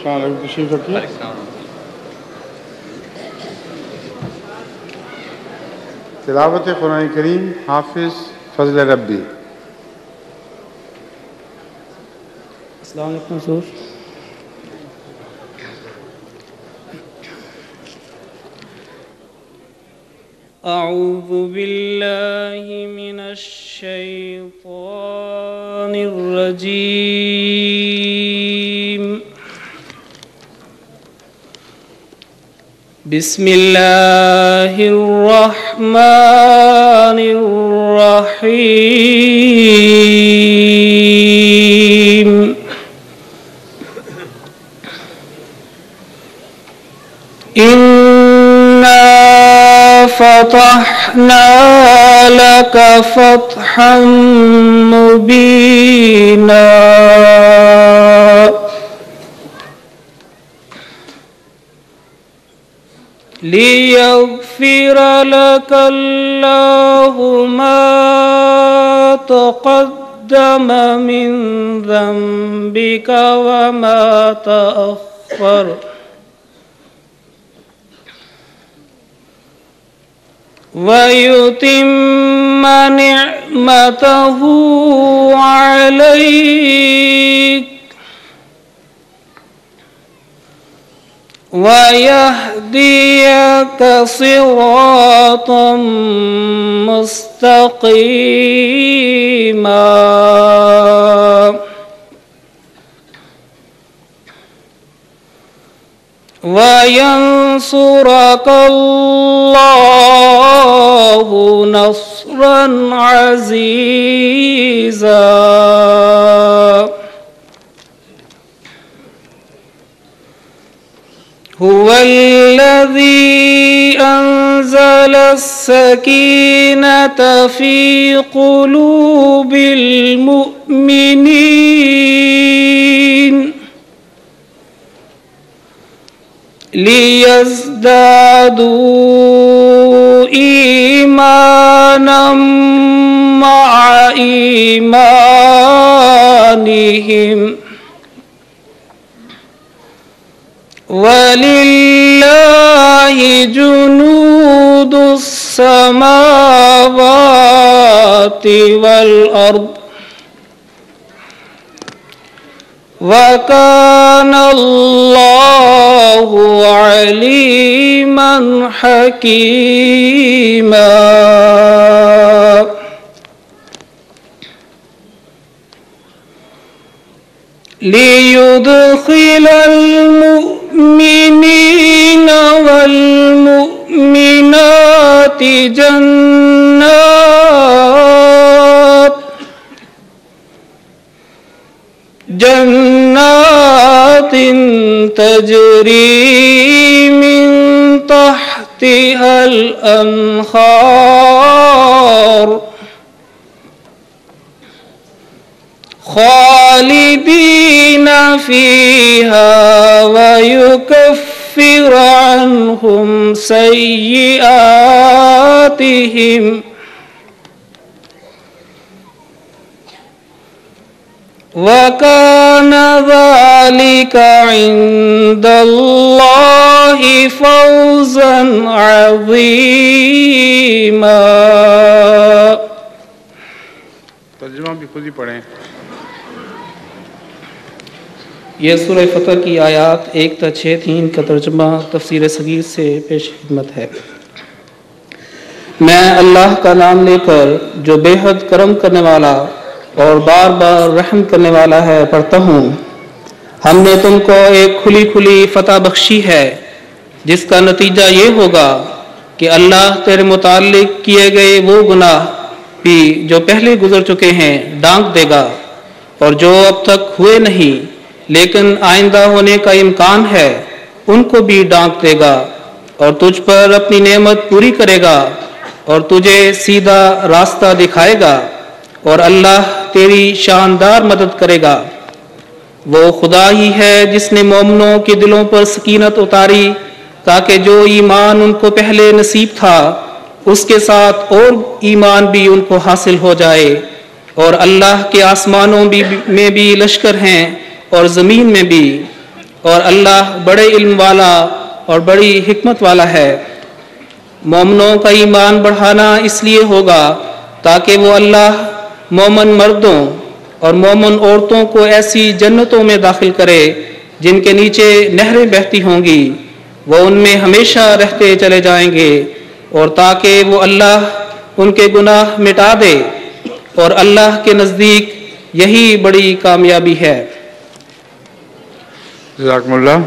السلام علیکم، تشریف رکھیے. تلاوت قرآن کریم حافظ فضل ربی. السلام علیکم حضور. اعوذ باللہ من الشیطان الرجیم. بسم اللہ الرحمن الرحیم. فتحنا لك فتحا مبينا ليغفر لك الله ما تقدم من ذنبك وما تأخر وَيُتِمَّ نِعْمَتَهُ عَلَيْكَ وَيَهْدِيَكَ صِرَاطًا مُسْتَقِيمًا. وَيَنْصُرَكَ اللَّهُ نَصْرًا عَزِيزًا. هُوَ الَّذِي أَنزَلَ السَّكِينَةَ فِي قُلُوبِ الْمُؤْمِنِينَ لِيَزْدَادُوا إِيمَانًا مَعَ إِيمَانِهِمْ وَلِلَّهِ جُنُودُ السَّمَاوَاتِ وَالْأَرْضِ وَكَانَ اللَّهُ عَلِيمًا حَكِيمًا. لِيُدْخِلَ الْمُؤْمِنِينَ وَالْمُؤْمِنَاتِ جنات تجري من تحتها الأنهار خالدين فيها ويكفر عنهم سيئاتهم وَكَانَ ذَلِكَ عِندَ اللَّهِ فَوْزًا عَظِيمًا. ترجمہ بھی خود ہی پڑھیں. یہ سورہ فتح کی آیات 1 تا 6 تھیں. ان کا ترجمہ تفسیر صغیر سے پیش خدمت ہے. میں اللہ کا نام لے کر جو بے حد کرم کرنے والا اور بار بار رحم کرنے والا ہے پڑھتا ہوں. ہم نے تم کو ایک کھلی کھلی فتح بخشی ہے جس کا نتیجہ یہ ہوگا کہ اللہ تیرے متعلق کیے گئے وہ گناہ بھی جو پہلے گزر چکے ہیں ڈانٹ دے گا اور جو اب تک ہوئے نہیں لیکن آئندہ ہونے کا امکان ہے ان کو بھی ڈانٹ دے گا اور تجھ پر اپنی نعمت پوری کرے گا اور تجھے سیدھا راستہ دکھائے گا اور اللہ تیری شاندار مدد کرے گا. وہ خدا ہی ہے جس نے مومنوں کے دلوں پر سکینت اتاری تاکہ جو ایمان ان کو پہلے نصیب تھا اس کے ساتھ اور ایمان بھی ان کو حاصل ہو جائے. اور اللہ کے آسمانوں میں بھی لشکر ہیں اور زمین میں بھی اور اللہ بڑے علم والا اور بڑی حکمت والا ہے۔ مومنوں کا ایمان بڑھانا اس لیے ہوگا تاکہ وہ اللہ مومن مردوں اور مومن عورتوں کو ایسی جنتوں میں داخل کرے جن کے نیچے نہریں بہتی ہوں گی، وہ ان میں ہمیشہ رہتے چلے جائیں گے، اور تاکہ وہ اللہ ان کے گناہ مٹا دے، اور اللہ کے نزدیک یہی بڑی کامیابی ہے۔ جزاکم اللہ۔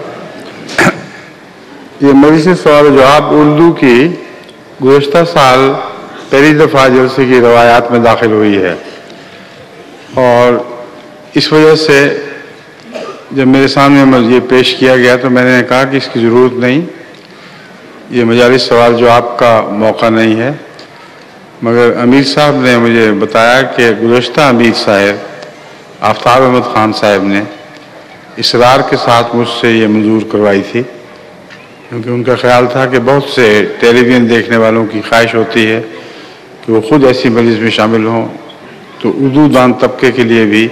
یہ مجلس سوال و جواب اردو کی گزشتہ سال پہلی دفعہ جلسے کی روایات میں داخل ہوئی ہے، اور اس وجہ سے جب میرے سامنے یہ پیش کیا گیا تو میں نے کہا کہ اس کی ضرورت نہیں، یہ مجالس سوال جواب کا موقع نہیں ہے۔ مگر امیر صاحب نے مجھے بتایا کہ گزشتہ امیر صاحب آفتاب احمد خان صاحب نے اصرار کے ساتھ مجھ سے یہ منظور کروائی تھی، کیونکہ ان کا خیال تھا کہ بہت سے ٹیلی ویژن دیکھنے والوں کی خواہش ہوتی ہے کہ وہ خود ایسی مجلس میں شامل ہوں، تو اردو دان طبقے کے لیے بھی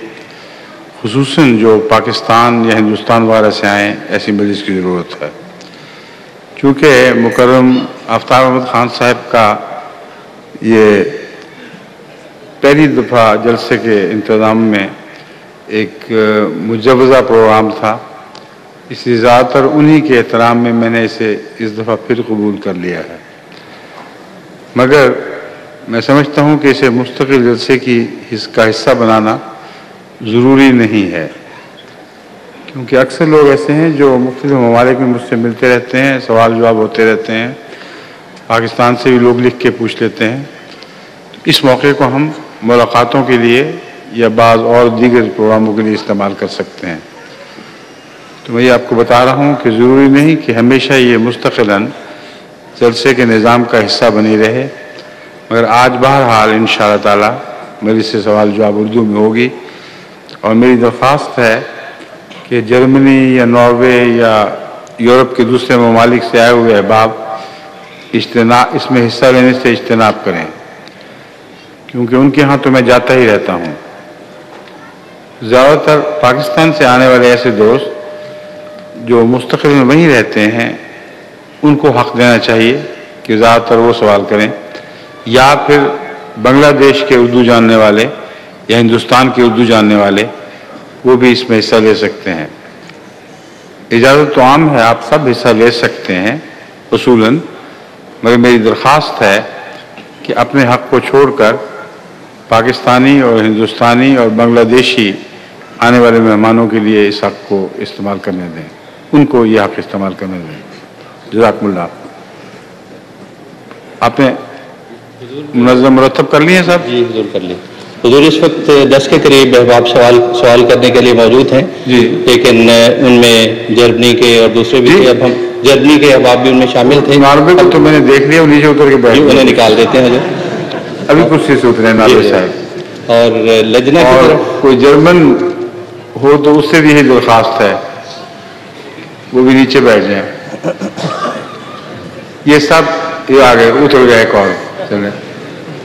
خصوصاً جو پاکستان یا ہندوستان وغیرہ سے آئیں ایسی مجلس کی ضرورت ہے۔ چونکہ مکرم آفتاب احمد خان صاحب کا یہ پہلی دفعہ جلسے کے انتظام میں ایک مجوزہ پروگرام تھا، اس لیے زیادہ تر انہی کے احترام میں میں نے اسے اس دفعہ پھر قبول کر لیا ہے۔ مگر میں سمجھتا ہوں کہ اسے مستقل جلسے کا حصہ بنانا ضروری نہیں ہے، کیونکہ اکثر لوگ ایسے ہیں جو مختلف ممالک میں مجھ سے ملتے رہتے ہیں، سوال جواب ہوتے رہتے ہیں، پاکستان سے بھی لوگ لکھ کے پوچھ لیتے ہیں۔ اس موقع کو ہم ملاقاتوں کے لیے یا بعض اور دیگر پروگراموں کے لیے استعمال کر سکتے ہیں۔ تو میں یہ آپ کو بتا رہا ہوں کہ ضروری نہیں کہ ہمیشہ یہ مستقلاً جلسے کے نظام کا حصہ بنی رہے، مگر آج بہرحال انشاءاللہ تعالی میری سے سوال جواب اردو میں ہوگی، اور میری درخواست ہے کہ جرمنی یا ناروے یا یورپ کے دوسرے ممالک سے آئے ہوئے احباب اس میں حصہ لینے سے اجتناب کریں، کیونکہ ان کے ہاں تو میں جاتا ہی رہتا ہوں۔ زیادہ تر پاکستان سے آنے والے ایسے دوست جو مستقل میں وہیں رہتے ہیں، ان کو حق دینا چاہیے کہ زیادہ تر وہ سوال کریں، یا پھر بنگلہ دیش کے اردو جاننے والے یا ہندوستان کے اردو جاننے والے وہ بھی اس میں حصہ لے سکتے ہیں۔ اجازت تو عام ہے، آپ سب حصہ لے سکتے ہیں اصولاً، مگر میری درخواست ہے کہ اپنے حق کو چھوڑ کر پاکستانی اور ہندوستانی اور بنگلہ دیشی آنے والے مہمانوں کے لیے اس حق کو استعمال کرنے دیں، ان کو یہ حق استعمال کرنے دیں۔ جزاکم اللہ۔ آپ نے منظم مرتب کر لیے صاحب؟ جی حضور کر لی۔ حضور اس وقت 10 کے قریب احباب سوال کرنے کے لیے موجود ہیں، جی، لیکن ان میں جرمنی کے اور دوسرے بھی تھے، اب ہم جرمنی کے احباب بھی ان میں شامل تھے۔ ناروے کو تو میں نے دیکھ لیا، نیچے اتر کے بیٹھ انہیں نکال دیتے ہیں حضور، ابھی کچھ سے اترے ہیں ناروے صاحب۔ اور لجنہ کی اور طرف کوئی جرمن ہو تو اس سے بھی یہی درخواست ہے، وہ بھی نیچے بیٹھ جائیں۔ یہ سب یہ آگے اتر گئے کال، چلیں۔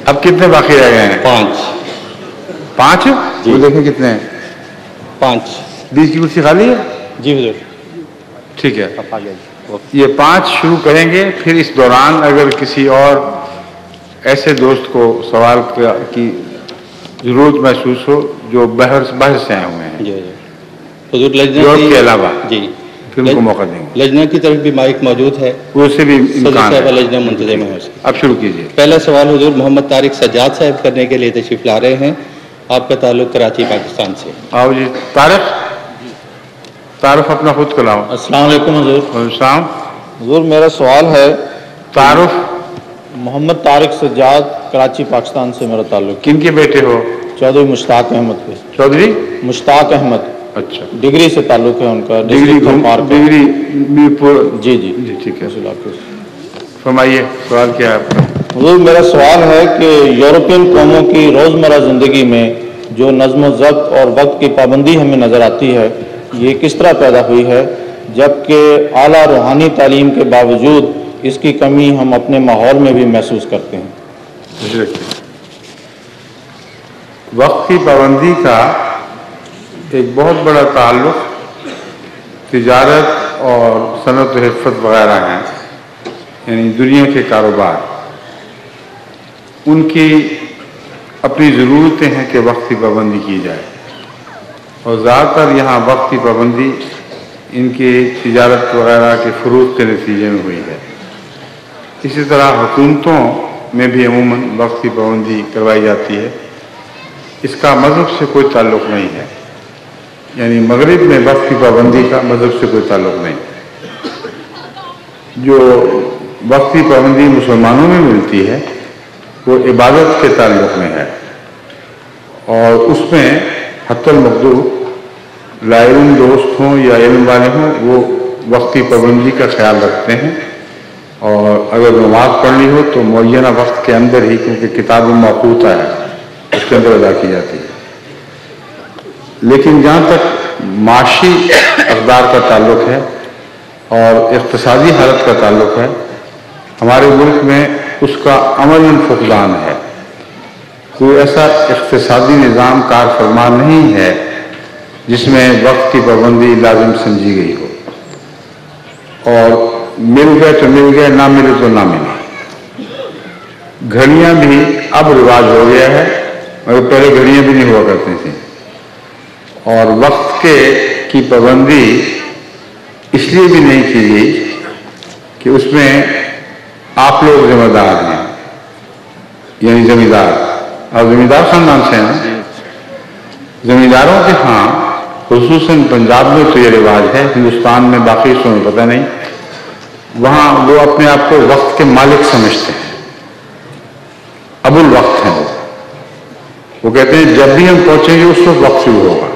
اب کتنے باقی رہ گئے ہیں؟ 5 وہ دیکھیں کتنے ہیں؟ 5 بیچ کی کرسی خالی ہے؟ جی حضور ٹھیک ہے، یہ 5 شروع کریں گے، پھر اس دوران اگر کسی اور ایسے دوست کو سوال کی ضرورت محسوس ہو جو باہر سے آئے ہوئے ہیں جی حضور لجنہ یورپ کے علاوہ، جی پھر ان کو موقع دیں گے۔ لجنہ کی طرف بھی مائک موجود ہے، وہ سے بھی امکان صاحبہ ہے۔ لجنہ منتظم ہے اس اب شروع کیجیے۔ پہلا سوال حضور محمد طارق سجاد صاحب کرنے کے لیے تشریف لا رہے ہیں، آپ کا تعلق کراچی پاکستان سے۔ آؤ جی، تعارف اپنا خود کراؤ۔ السلام علیکم حضور۔ السلام۔ حضور میرا سوال ہے، تعارف محمد طارق سجاد، کراچی پاکستان سے میرا تعلق۔ کن کے بیٹے ہو؟ چودھری مشتاق احمد کے۔ چودھری مشتاق احمد، اچھا، ڈگری سے تعلق ہے ان کا، ڈگری ڈگری میرپور۔ جی جی جی ٹھیک ہے، حضور آپ کے۔ فرمائیے سوال کیا ہے آپ کا؟ حضور میرا سوال ہے کہ یورپین قوموں کی روزمرہ زندگی میں جو نظم و ضبط اور وقت کی پابندی ہمیں نظر آتی ہے، یہ کس طرح پیدا ہوئی ہے، جبکہ اعلیٰ روحانی تعلیم کے باوجود اس کی کمی ہم اپنے ماحول میں بھی محسوس کرتے ہیں؟ وقت کی پابندی کا ایک بہت بڑا تعلق تجارت اور صنعت و حرفت وغیرہ ہیں، یعنی دنیا کے کاروبار، ان کی اپنی ضرورتیں ہیں کہ وقت کی پابندی کی جائے، اور زیادہ تر یہاں وقت کی پابندی ان کی تجارت وغیرہ کے فروغ کے نتیجے میں ہوئی ہے۔ اسی طرح حکومتوں میں بھی عموماً وقت کی پابندی کروائی جاتی ہے۔ اس کا مذہب سے کوئی تعلق نہیں ہے، یعنی مغرب میں وقت کی پابندی کا مذہب سے کوئی تعلق نہیں۔ جو وقت کی پابندی مسلمانوں میں ملتی ہے وہ عبادت کے تعلق میں ہے، اور اس میں حتی المقدور لا علم دوست ہوں یا علم والے ہوں وہ وقت کی پابندی کا خیال رکھتے ہیں، اور اگر نماز پڑھنی ہو تو معینہ وقت کے اندر ہی، کیونکہ کتاب موقوتہ ہے اس کے اندر ادا کی جاتی ہے۔ لیکن جہاں تک معاشی اقدار کا تعلق ہے اور اقتصادی حالت کا تعلق ہے، ہمارے ملک میں اس کا عملاً فقدان ہے۔ کوئی ایسا اقتصادی نظام کار فرما نہیں ہے جس میں وقت کی پابندی لازم سمجھی گئی ہو، اور مل گئے تو مل گئے، نہ ملے تو نہ ملے۔ گھڑیاں بھی اب رواج ہو گیا ہے، مگر پہلے گھڑیاں بھی نہیں ہوا کرتی تھیں، اور وقت کی پابندی اس لیے بھی نہیں کی گئی کہ اس میں آپ لوگ ذمہ دار ہیں، یعنی زمیندار، اور زمیندار خاندان سے ہیں۔ زمینداروں کے ہاں خصوصاً پنجاب میں تو یہ رواج ہے، ہندوستان میں باقی حصوں میں پتہ نہیں، وہاں وہ اپنے آپ کو وقت کے مالک سمجھتے ہیں، ابو الوقت ہیں وہ کہتے ہیں جب بھی ہم پہنچیں گے اس وقت وقت شروع ہوگا۔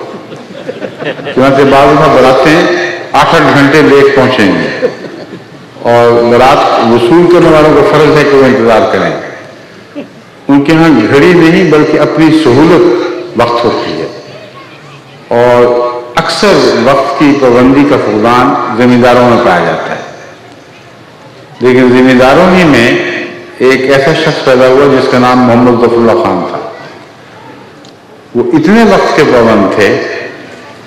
چنانچہ بعض دفعہ براتے ہیں 8 گھنٹے لیٹ پہنچیں گے، اور برات وصول کرنے والوں کو فرض ہے کہ وہ انتظار کریں۔ ان کے ہاں گھڑی نہیں بلکہ اپنی سہولت وقت ہوتی ہے، اور اکثر وقت کی پابندی کا فقدان زمینداروں میں پایا جاتا ہے۔ لیکن زمینداروں ہی میں ایک ایسا شخص پیدا ہوا جس کا نام محمد ظفر اللہ خان تھا۔ وہ اتنے وقت کے پابند تھے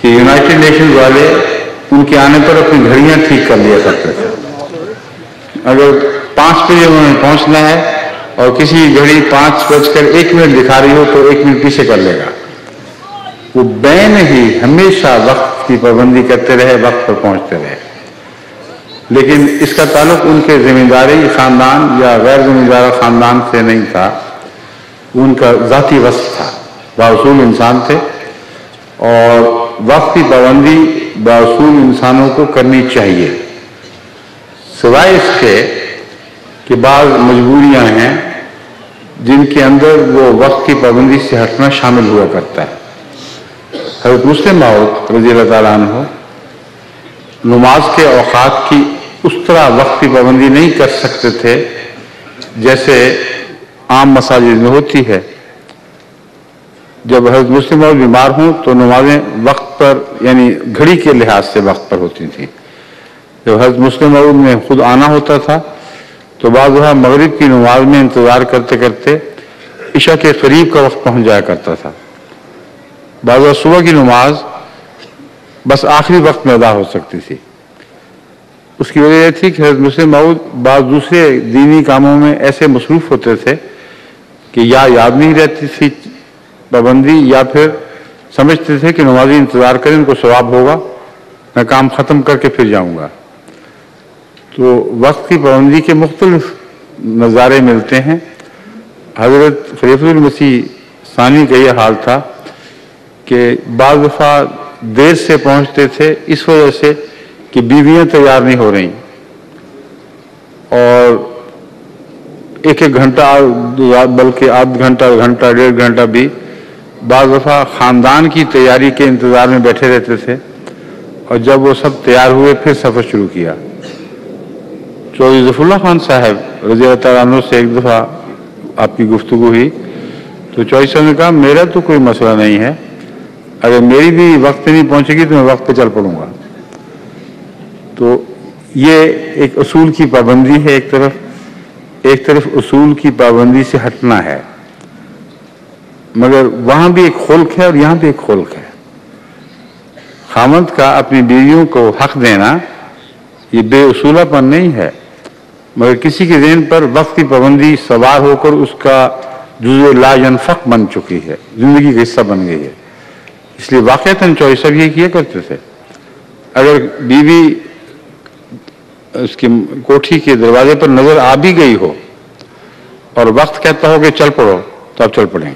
کہ یونائٹڈ نیشن والے ان کے آنے پر اپنی گھڑیاں ٹھیک کر لیا کرتے تھے۔ اگر 5 بجے انہوں نے پہنچنا ہے اور کسی گھڑی 5:01 دکھا رہی ہو تو 1 منٹ پیچھے کر لے گا۔ وہ بین ہی ہمیشہ وقت کی پابندی کرتے رہے، وقت پر پہنچتے رہے۔ لیکن اس کا تعلق ان کے زمینداری خاندان یا غیر زمیندار خاندان سے نہیں تھا، ان کا ذاتی وصف تھا۔ بااصول انسان تھے، اور وقت کی پابندی بااصول انسانوں کو کرنی چاہیے، سوائے اس کے کہ بعض مجبوریاں ہیں جن کے اندر وہ وقت کی پابندی سے ہٹنا شامل ہوا کرتا ہے۔ حضرت مسلم موعود رضی اللہ تعالیٰ عنہ نماز کے اوقات کی اس طرح وقت کی پابندی نہیں کر سکتے تھے جیسے عام مساجد میں ہوتی ہے۔ جب حضرت مسلم موعود بیمار ہوں تو نمازیں وقت پر، یعنی گھڑی کے لحاظ سے وقت پر ہوتی تھیں۔ جب حضرت مسلم موعود میں خود آنا ہوتا تھا تو بعض دفعہ مغرب کی نماز میں انتظار کرتے کرتے عشاء کے قریب کا وقت پہنچ جایا کرتا تھا۔ بعض دفعہ صبح کی نماز بس آخری وقت میں ادا ہو سکتی تھی۔ اس کی وجہ یہ تھی کہ حضرت مسلم موعود بعض دوسرے دینی کاموں میں ایسے مصروف ہوتے تھے کہ یا یاد نہیں رہتی تھی پابندی، یا پھر سمجھتے تھے کہ نمازی انتظار کریں، ان کو ثواب ہوگا، میں کام ختم کر کے پھر جاؤں گا۔ تو وقت کی پابندی کے مختلف نظارے ملتے ہیں۔ حضرت خلیفۃ المسیح ثانی کا یہ حال تھا کہ بعض دفعہ دیر سے پہنچتے تھے اس وجہ سے کہ بیویاں تیار نہیں ہو رہی، اور 1 گھنٹہ بلکہ آدھ گھنٹہ، 1.5 گھنٹہ بھی بعض دفعہ خاندان کی تیاری کے انتظار میں بیٹھے رہتے تھے، اور جب وہ سب تیار ہوئے پھر سفر شروع کیا۔ چودھری ظفر اللہ خان صاحب رضی اللہ تعالیٰ عنہ سے ایک دفعہ آپ کی گفتگو ہوئی تو چودھری صاحب نے کہا میرا تو کوئی مسئلہ نہیں ہے، اگر میری بھی وقت پہ نہیں پہنچے گی تو میں وقت پہ چل پڑوں گا۔ تو یہ ایک اصول کی پابندی ہے، ایک طرف اصول کی پابندی سے ہٹنا ہے، مگر وہاں بھی ایک خلق ہے اور یہاں بھی ایک خلق ہے۔ خاوند کا اپنی بیویوں کو حق دینا یہ بے اصولہ پن نہیں ہے، مگر کسی کے ذہن پر وقت کی پابندی سوار ہو کر اس کا جزء لا ینفق بن چکی ہے، زندگی کا حصہ بن گئی ہے۔ اس لیے واقعتاً چوری سب یہ کیا کرتے تھے۔ اگر بیوی اس کی کوٹھی کے دروازے پر نظر آ بھی گئی ہو اور وقت کہتا ہو کہ چل پڑو تو آپ چل پڑیں گے،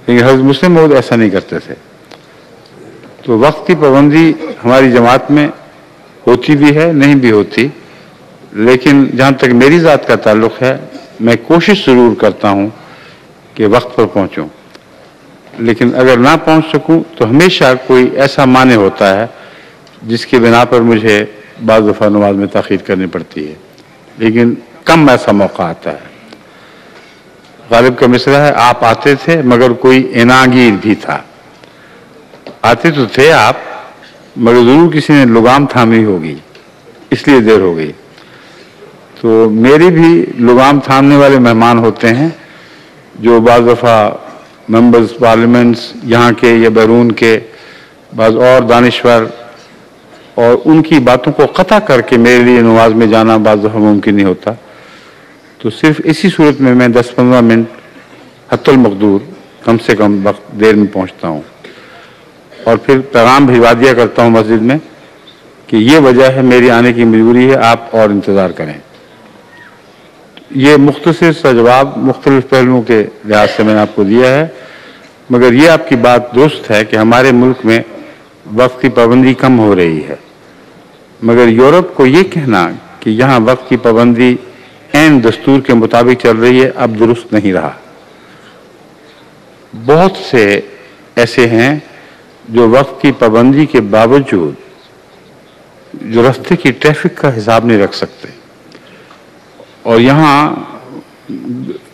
لیکن حضرت مسلم موعود ایسا نہیں کرتے تھے۔ تو وقت کی پابندی ہماری جماعت میں ہوتی بھی ہے، نہیں بھی ہوتی، لیکن جہاں تک میری ذات کا تعلق ہے میں کوشش ضرور کرتا ہوں کہ وقت پر پہنچوں، لیکن اگر نہ پہنچ سکوں تو ہمیشہ کوئی ایسا معنی ہوتا ہے جس کی بنا پر مجھے بعض دفعہ نماز میں تاخیر کرنی پڑتی ہے، لیکن کم ایسا موقع آتا ہے۔ غالب کا مصرع ہے، آپ آتے تھے مگر کوئی اناگیر بھی تھا۔ آتے تو تھے آپ، مگر ضرور کسی نے لگام تھامی ہوگی، اس لیے دیر ہو گئی۔ تو میری بھی لگام تھامنے والے مہمان ہوتے ہیں جو بعض دفعہ ممبرز پارلیمنٹس یہاں کے یا بیرون کے، بعض اور دانشور، اور ان کی باتوں کو قطع کر کے میرے لیے نماز میں جانا بعض دفعہ ممکن نہیں ہوتا۔ تو صرف اسی صورت میں 10-15 منٹ حتی المقدور کم سے کم وقت دیر میں پہنچتا ہوں، اور پھر پیغام بھجوا دیا کرتا ہوں مسجد میں کہ یہ وجہ ہے میری آنے کی مجبوری ہے، آپ اور انتظار کریں۔ یہ مختصر سا جواب مختلف پہلوؤں کے لحاظ سے میں نے آپ کو دیا ہے، مگر یہ آپ کی بات درست ہے کہ ہمارے ملک میں وقت کی پابندی کم ہو رہی ہے، مگر یورپ کو یہ کہنا کہ یہاں وقت کی پابندی عین دستور کے مطابق چل رہی ہے اب درست نہیں رہا۔ بہت سے ایسے ہیں جو وقت کی پابندی کے باوجود جو راستے کی ٹریفک کا حساب نہیں رکھ سکتے، اور یہاں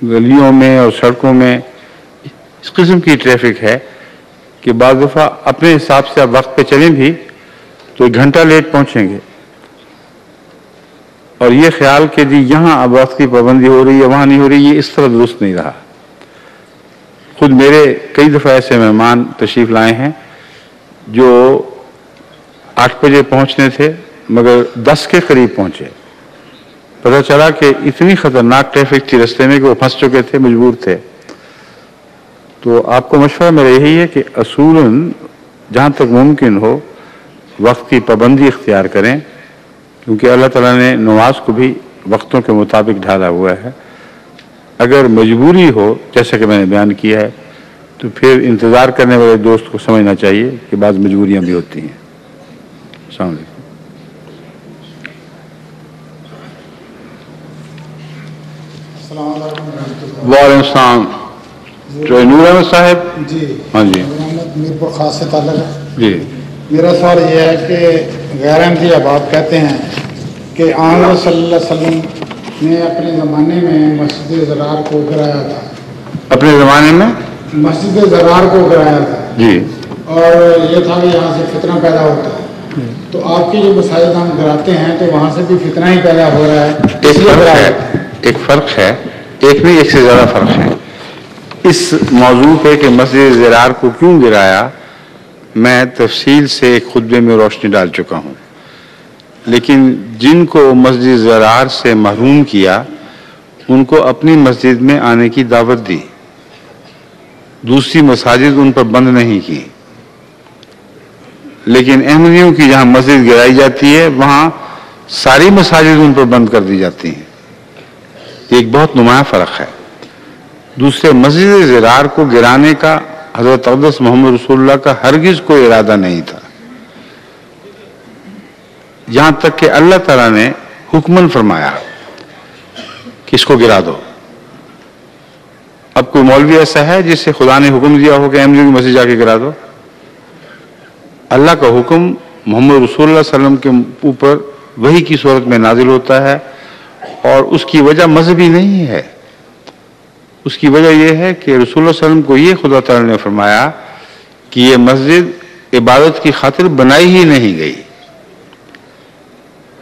گلیوں میں اور سڑکوں میں اس قسم کی ٹریفک ہے کہ بعض دفعہ اپنے حساب سے آپ وقت پہ چلیں بھی تو 1 گھنٹہ لیٹ پہنچیں گے، اور یہ خیال کہ جی یہاں اب وقت کی پابندی ہو رہی ہے وہاں نہیں ہو رہی، یہ اس طرح درست نہیں رہا۔ خود میرے کئی دفعہ ایسے مہمان تشریف لائے ہیں جو 8 بجے پہنچنے تھے مگر 10 کے قریب پہنچے، پتہ چلا کہ اتنی خطرناک ٹریفک تھی رستے میں کہ وہ پھنس چکے تھے، مجبور تھے۔ تو آپ کو مشورہ میرا یہی ہے کہ اصولاً جہاں تک ممکن ہو وقت کی پابندی اختیار کریں، کیونکہ اللہ تعالیٰ نے نماز کو بھی وقتوں کے مطابق ڈھالا ہوا ہے۔ اگر مجبوری ہو جیسا کہ میں نے بیان کیا ہے تو پھر انتظار کرنے والے دوست کو سمجھنا چاہیے کہ بعض مجبوریاں بھی ہوتی ہیں۔ السلام علیکم۔ وعلیکم السلام۔ جو نور احمد صاحب؟ جی ہاں جی، محمد میرپور خاص سے تعلق ہے۔ جی میرا سوال یہ ہے کہ غیر احمدی احباب کہتے ہیں کہ آن صلی اللہ علیہ وسلم نے اپنے زمانے میں مسجد زرار کو گرایا تھا، اپنے زمانے میں مسجد زرار کو گرایا تھا، جی، اور یہ تھا کہ یہاں سے فتنہ پیدا ہوتا ہے، تو آپ کی جو مساجد ہم گراتے ہیں تو وہاں سے بھی فتنہ ہی پیدا ہو رہا ہے۔ ایک فرق ہے، ایک نہیں ایک سے زیادہ فرق ہے اس موضوع پہ کہ مسجد زرار کو کیوں گرایا۔ میں تفصیل سے ایک خطبے میں روشنی ڈال چکا ہوں، لیکن جن کو مسجد زرار سے محروم کیا ان کو اپنی مسجد میں آنے کی دعوت دی، دوسری مساجد ان پر بند نہیں کی، لیکن احمدیوں کی جہاں مسجد گرائی جاتی ہے وہاں ساری مساجد ان پر بند کر دی جاتی ہیں۔ یہ ایک بہت نمایاں فرق ہے۔ دوسرے، مسجد زرار کو گرانے کا حضرت اقدس محمد رسول اللہ کا ہرگز کوئی ارادہ نہیں تھا، یہاں تک کہ اللہ تعالیٰ نے حکمن فرمایا کہ اس کو گرا دو۔ اب کوئی مولوی ایسا ہے جس سے خدا نے حکم دیا ہو کہ احمدیوں کی مسجد جا کے گرا دو؟ اللہ کا حکم محمد رسول اللہ صلی اللہ علیہ وسلم کے اوپر وحی کی صورت میں نازل ہوتا ہے، اور اس کی وجہ مذہبی نہیں ہے، اس کی وجہ یہ ہے کہ رسول اللہ صلی اللہ علیہ وسلم کو یہ خدا تعالیٰ نے فرمایا کہ یہ مسجد عبادت کی خاطر بنائی ہی نہیں گئی،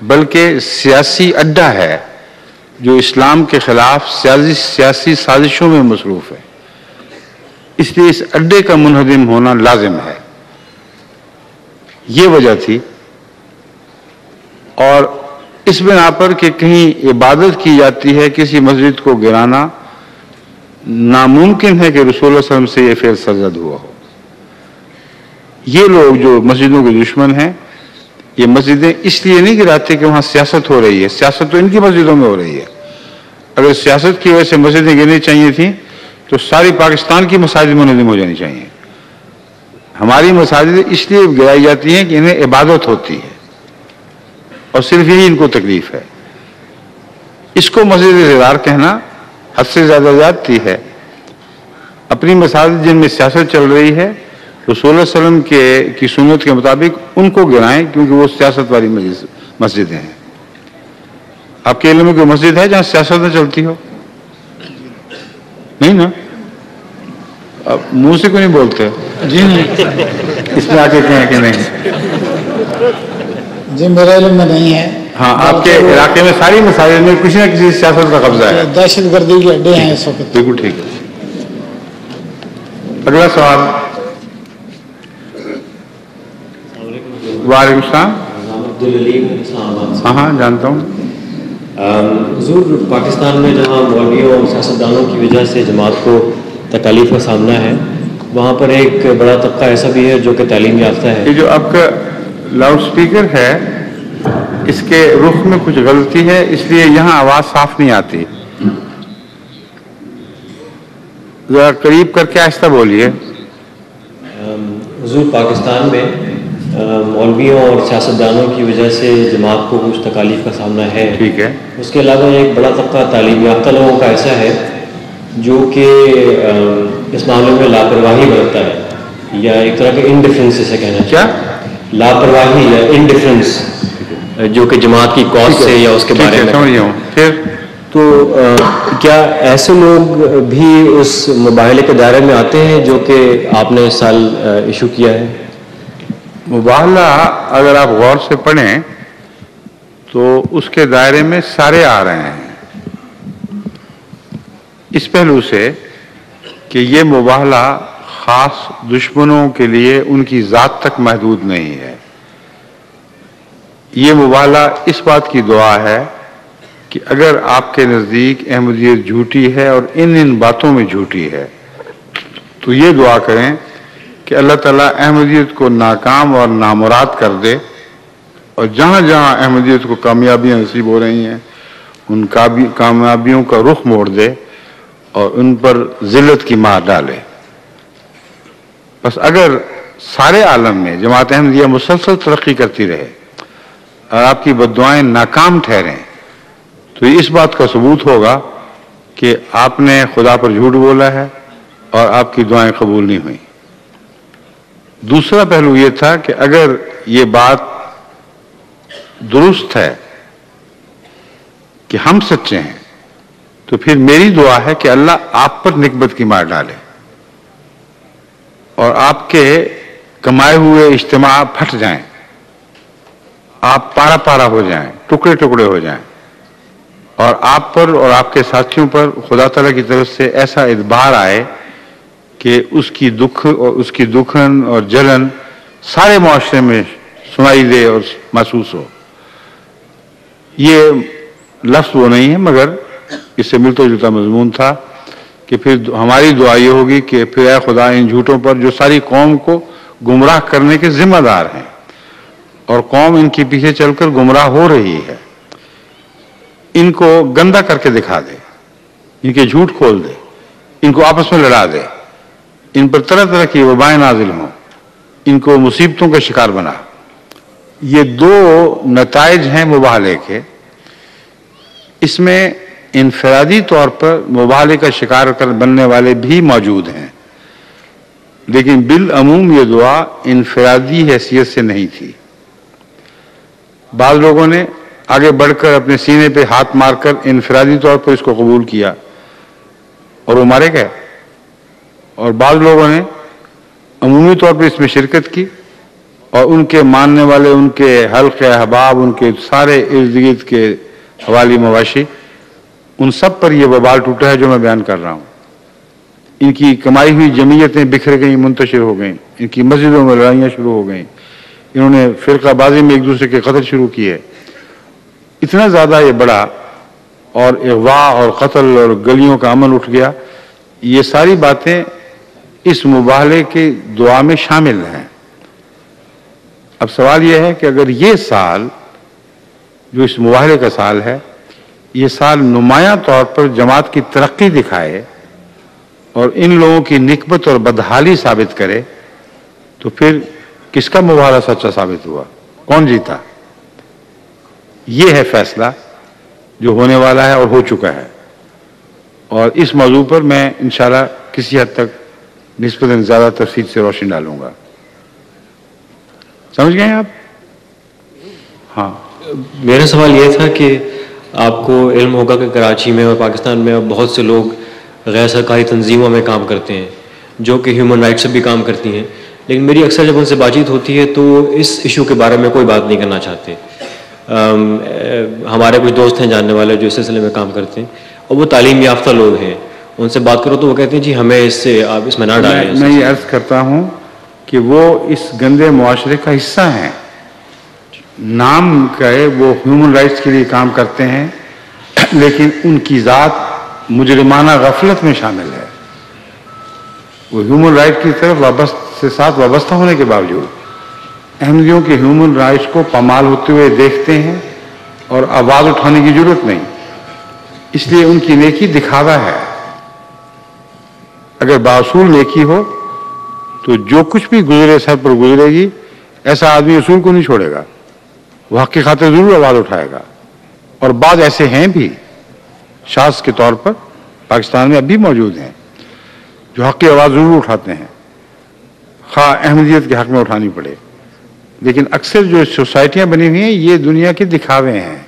بلکہ سیاسی اڈا ہے جو اسلام کے خلاف سیاسی سازشوں میں مصروف ہے، اس لیے اس اڈے کا منہدم ہونا لازم ہے۔ یہ وجہ تھی. اور اس بنا پر کہ کہیں عبادت کی جاتی ہے کسی مسجد کو گرانا ناممکن ہے کہ رسول اللہ صلی اللہ علیہ وسلم سے یہ فعل سرزد ہوا ہو. یہ لوگ جو مسجدوں کے دشمن ہیں یہ مسجدیں اس لیے نہیں گراتے کہ وہاں سیاست ہو رہی ہے. سیاست تو ان کی مسجدوں میں ہو رہی ہے. اگر سیاست کی وجہ سے مسجدیں گرنی چاہیے تھیں تو ساری پاکستان کی مساجد منظم ہو جانی چاہیے. ہماری مساجد اس لیے گرائی جاتی ہیں کہ انہیں عبادت ہوتی ہے اور صرف یہی ان کو تکلیف ہے. اس کو مسجد ضرار کہنا حد سے زیادہ زیادتی ہے. اپنی مساجد جن میں سیاست چل رہی ہے رسول اللہ صلی اللہ علیہ وسلم کی سنت کے مطابق ان کو گرائیں کیونکہ وہ سیاست والی مسجدیں ہیں. آپ کے علم میں کوئی مسجد ہے جہاں سیاست نہ چلتی ہو؟ نہیں نا؟ اب منہ سے کوئی نہیں بولتے؟ جی نہیں. اس میں آ کے کہیں کہ نہیں. جی میرے علم میں نہیں ہے. ہاں آپ کے علاقے میں ساری مساجد میں کسی نہ کسی سیاست کا قبضہ ہے. دہشت گردی کے اڈے ہیں اس وقت. بالکل ٹھیک ہے. اگلا سوال. وعلیکم السلام. ہاں ہاں جانتا ہوں. حضور پاکستان میں جہاں مولویوں اور سیاستدانوں کی وجہ سے جماعت کو تکالیف کا سامنا ہے وہاں پر ایک بڑا طبقہ ایسا بھی ہے جو کہ تعلیم یافتہ ہے. یہ جو آپ کا لاؤڈ سپیکر ہے اس کے رخ میں کچھ غلطی ہے اس لیے یہاں آواز صاف نہیں آتی. ذرا قریب کر کے آہستہ بولیے. حضور پاکستان میں مولویوں اور سیاستدانوں کی وجہ سے جماعت کو کچھ تکالیف کا سامنا ہے. ٹھیک ہے. اس کے علاوہ ایک بڑا طبقہ تعلیم یافتہ لوگوں کا ایسا ہے جو کہ اس معاملے میں لاپرواہی برتتا ہے یا ایک طرح کے انڈیفرنس اسے کہنا. کیا لاپرواہی یا انڈیفرنس جو کہ جماعت کی کاز سے یا اس کے بارے میں سمجھ جاؤں. پھر تو کیا ایسے لوگ بھی اس مباحلے کے دائرے میں آتے ہیں جو کہ آپ نے اس سال ایشو کیا ہے؟ مباحلہ اگر آپ غور سے پڑھیں تو اس کے دائرے میں سارے آ رہے ہیں اس پہلو سے کہ یہ مباحلہ خاص دشمنوں کے لیے ان کی ذات تک محدود نہیں ہے. یہ مباحلہ اس بات کی دعا ہے کہ اگر آپ کے نزدیک احمدیت جھوٹی ہے اور ان باتوں میں جھوٹی ہے تو یہ دعا کریں کہ اللہ تعالیٰ احمدیت کو ناکام اور نامراد کر دے اور جہاں جہاں احمدیت کو کامیابیاں نصیب ہو رہی ہیں ان کامیابیوں کا رخ موڑ دے اور ان پر ذلت کی مار ڈالے. بس اگر سارے عالم میں جماعت احمدیہ مسلسل ترقی کرتی رہے اور آپ کی بددعائیں ناکام ٹھہریں تو اس بات کا ثبوت ہوگا کہ آپ نے خدا پر جھوٹ بولا ہے اور آپ کی دعائیں قبول نہیں ہوئیں. دوسرا پہلو یہ تھا کہ اگر یہ بات درست ہے کہ ہم سچے ہیں تو پھر میری دعا ہے کہ اللہ آپ پر نکبت کی مار ڈالے اور آپ کے کمائے ہوئے اجتماع پھٹ جائیں, آپ پارا پارا ہو جائیں, ٹکڑے ٹکڑے ہو جائیں اور آپ پر اور آپ کے ساتھیوں پر خدا تعالیٰ کی طرف سے ایسا ادبار آئے کہ اس کی دکھ اور اس کی دکھن اور جلن سارے معاشرے میں سنائی دے اور محسوس ہو. یہ لفظ وہ نہیں ہے مگر اس سے ملتا جلتا مضمون تھا کہ پھر ہماری دعا یہ ہوگی کہ پھر اے خدا ان جھوٹوں پر جو ساری قوم کو گمراہ کرنے کے ذمہ دار ہیں اور قوم ان کے پیچھے چل کر گمراہ ہو رہی ہے, ان کو گندا کر کے دکھا دے, ان کے جھوٹ کھول دے, ان کو آپس میں لڑا دے, ان پر طرح طرح کی وبائیں نازل ہوں, ان کو مصیبتوں کا شکار بنا. یہ دو نتائج ہیں مباحلے کے. اس میں انفرادی طور پر مباحلے کا شکار بننے والے بھی موجود ہیں لیکن بالعموم یہ دعا انفرادی حیثیت سے نہیں تھی. بعض لوگوں نے آگے بڑھ کر اپنے سینے پہ ہاتھ مار کر انفرادی طور پر اس کو قبول کیا اور وہ مارے گئے, اور بعض لوگوں نے عمومی طور پر اس میں شرکت کی اور ان کے ماننے والے, ان کے حلقے احباب, ان کے سارے ارد گرد کے حوالی مواشی, ان سب پر یہ وبال ٹوٹا ہے جو میں بیان کر رہا ہوں. ان کی کمائی ہوئی جمعیتیں بکھر گئیں, منتشر ہو گئیں, ان کی مسجدوں میں لڑائیاں شروع ہو گئیں, انہوں نے فرقہ بازی میں ایک دوسرے کے قتل شروع کیے. اتنا زیادہ یہ بڑا اور اغوا اور قتل اور گلیوں کا عمل اٹھ گیا. یہ ساری باتیں اس مباہلے کی دعا میں شامل ہیں. اب سوال یہ ہے کہ اگر یہ سال جو اس مباہلے کا سال ہے، یہ سال نمایاں طور پر جماعت کی ترقی دکھائے اور ان لوگوں کی نکبت اور بدحالی ثابت کرے، تو پھر کس کا مباہلہ سچا ثابت ہوا؟ کون جیتا؟ یہ ہے فیصلہ جو ہونے والا ہے اور ہو چکا ہے. اور اس موضوع پر میں انشاءاللہ کسی حد تک نسبتاً زیادہ تفصیل سے روشنی ڈالوں گا. سمجھ گئے آپ؟ ہاں. میرا سوال یہ تھا کہ آپ کو علم ہوگا کہ کراچی میں اور پاکستان میں بہت سے لوگ غیر سرکاری تنظیموں میں کام کرتے ہیں جو کہ ہیومن رائٹس سے بھی کام کرتی ہیں، لیکن میری اکثر جب ان سے بات چیت ہوتی ہے تو اس ایشو کے بارے میں کوئی بات نہیں کرنا چاہتے. ہمارے کچھ دوست ہیں جاننے والے جو اس سلسلے میں کام کرتے ہیں اور وہ تعلیم یافتہ لوگ ہیں، ان سے بات کرو تو وہ کہتے ہیں جی ہمیں اس سے آپ اس میں نہ ڈالیں. میں یہ عرض کرتا ہوں کہ وہ اس گندے معاشرے کا حصہ ہیں. نام کا ہے وہ ہیومن رائٹس کے لیے کام کرتے ہیں، لیکن ان کی ذات مجرمانہ غفلت میں شامل ہے. وہ ہیومن رائٹ کی طرف ساتھ وابستہ ہونے کے باوجود احمدیوں کے ہیومن رائٹس کو پامال ہوتے ہوئے دیکھتے ہیں اور آواز اٹھانے کی ضرورت نہیں. اس لیے ان کی نیکی دکھاوا ہے. اگر باصول نیکی ہو تو جو کچھ بھی گزرے سر پر گزرے گی، ایسا آدمی اصول کو نہیں چھوڑے گا، وہ حق کی خاطر ضرور آواز اٹھائے گا. اور بعض ایسے ہیں بھی شاذ کے طور پر پاکستان میں اب بھی موجود ہیں جو حق کی آواز ضرور اٹھاتے ہیں، خواہ احمدیت کے حق میں اٹھانی پڑے. لیکن اکثر جو سوسائٹیاں بنی ہوئی ہیں یہ دنیا کے دکھاوے ہیں.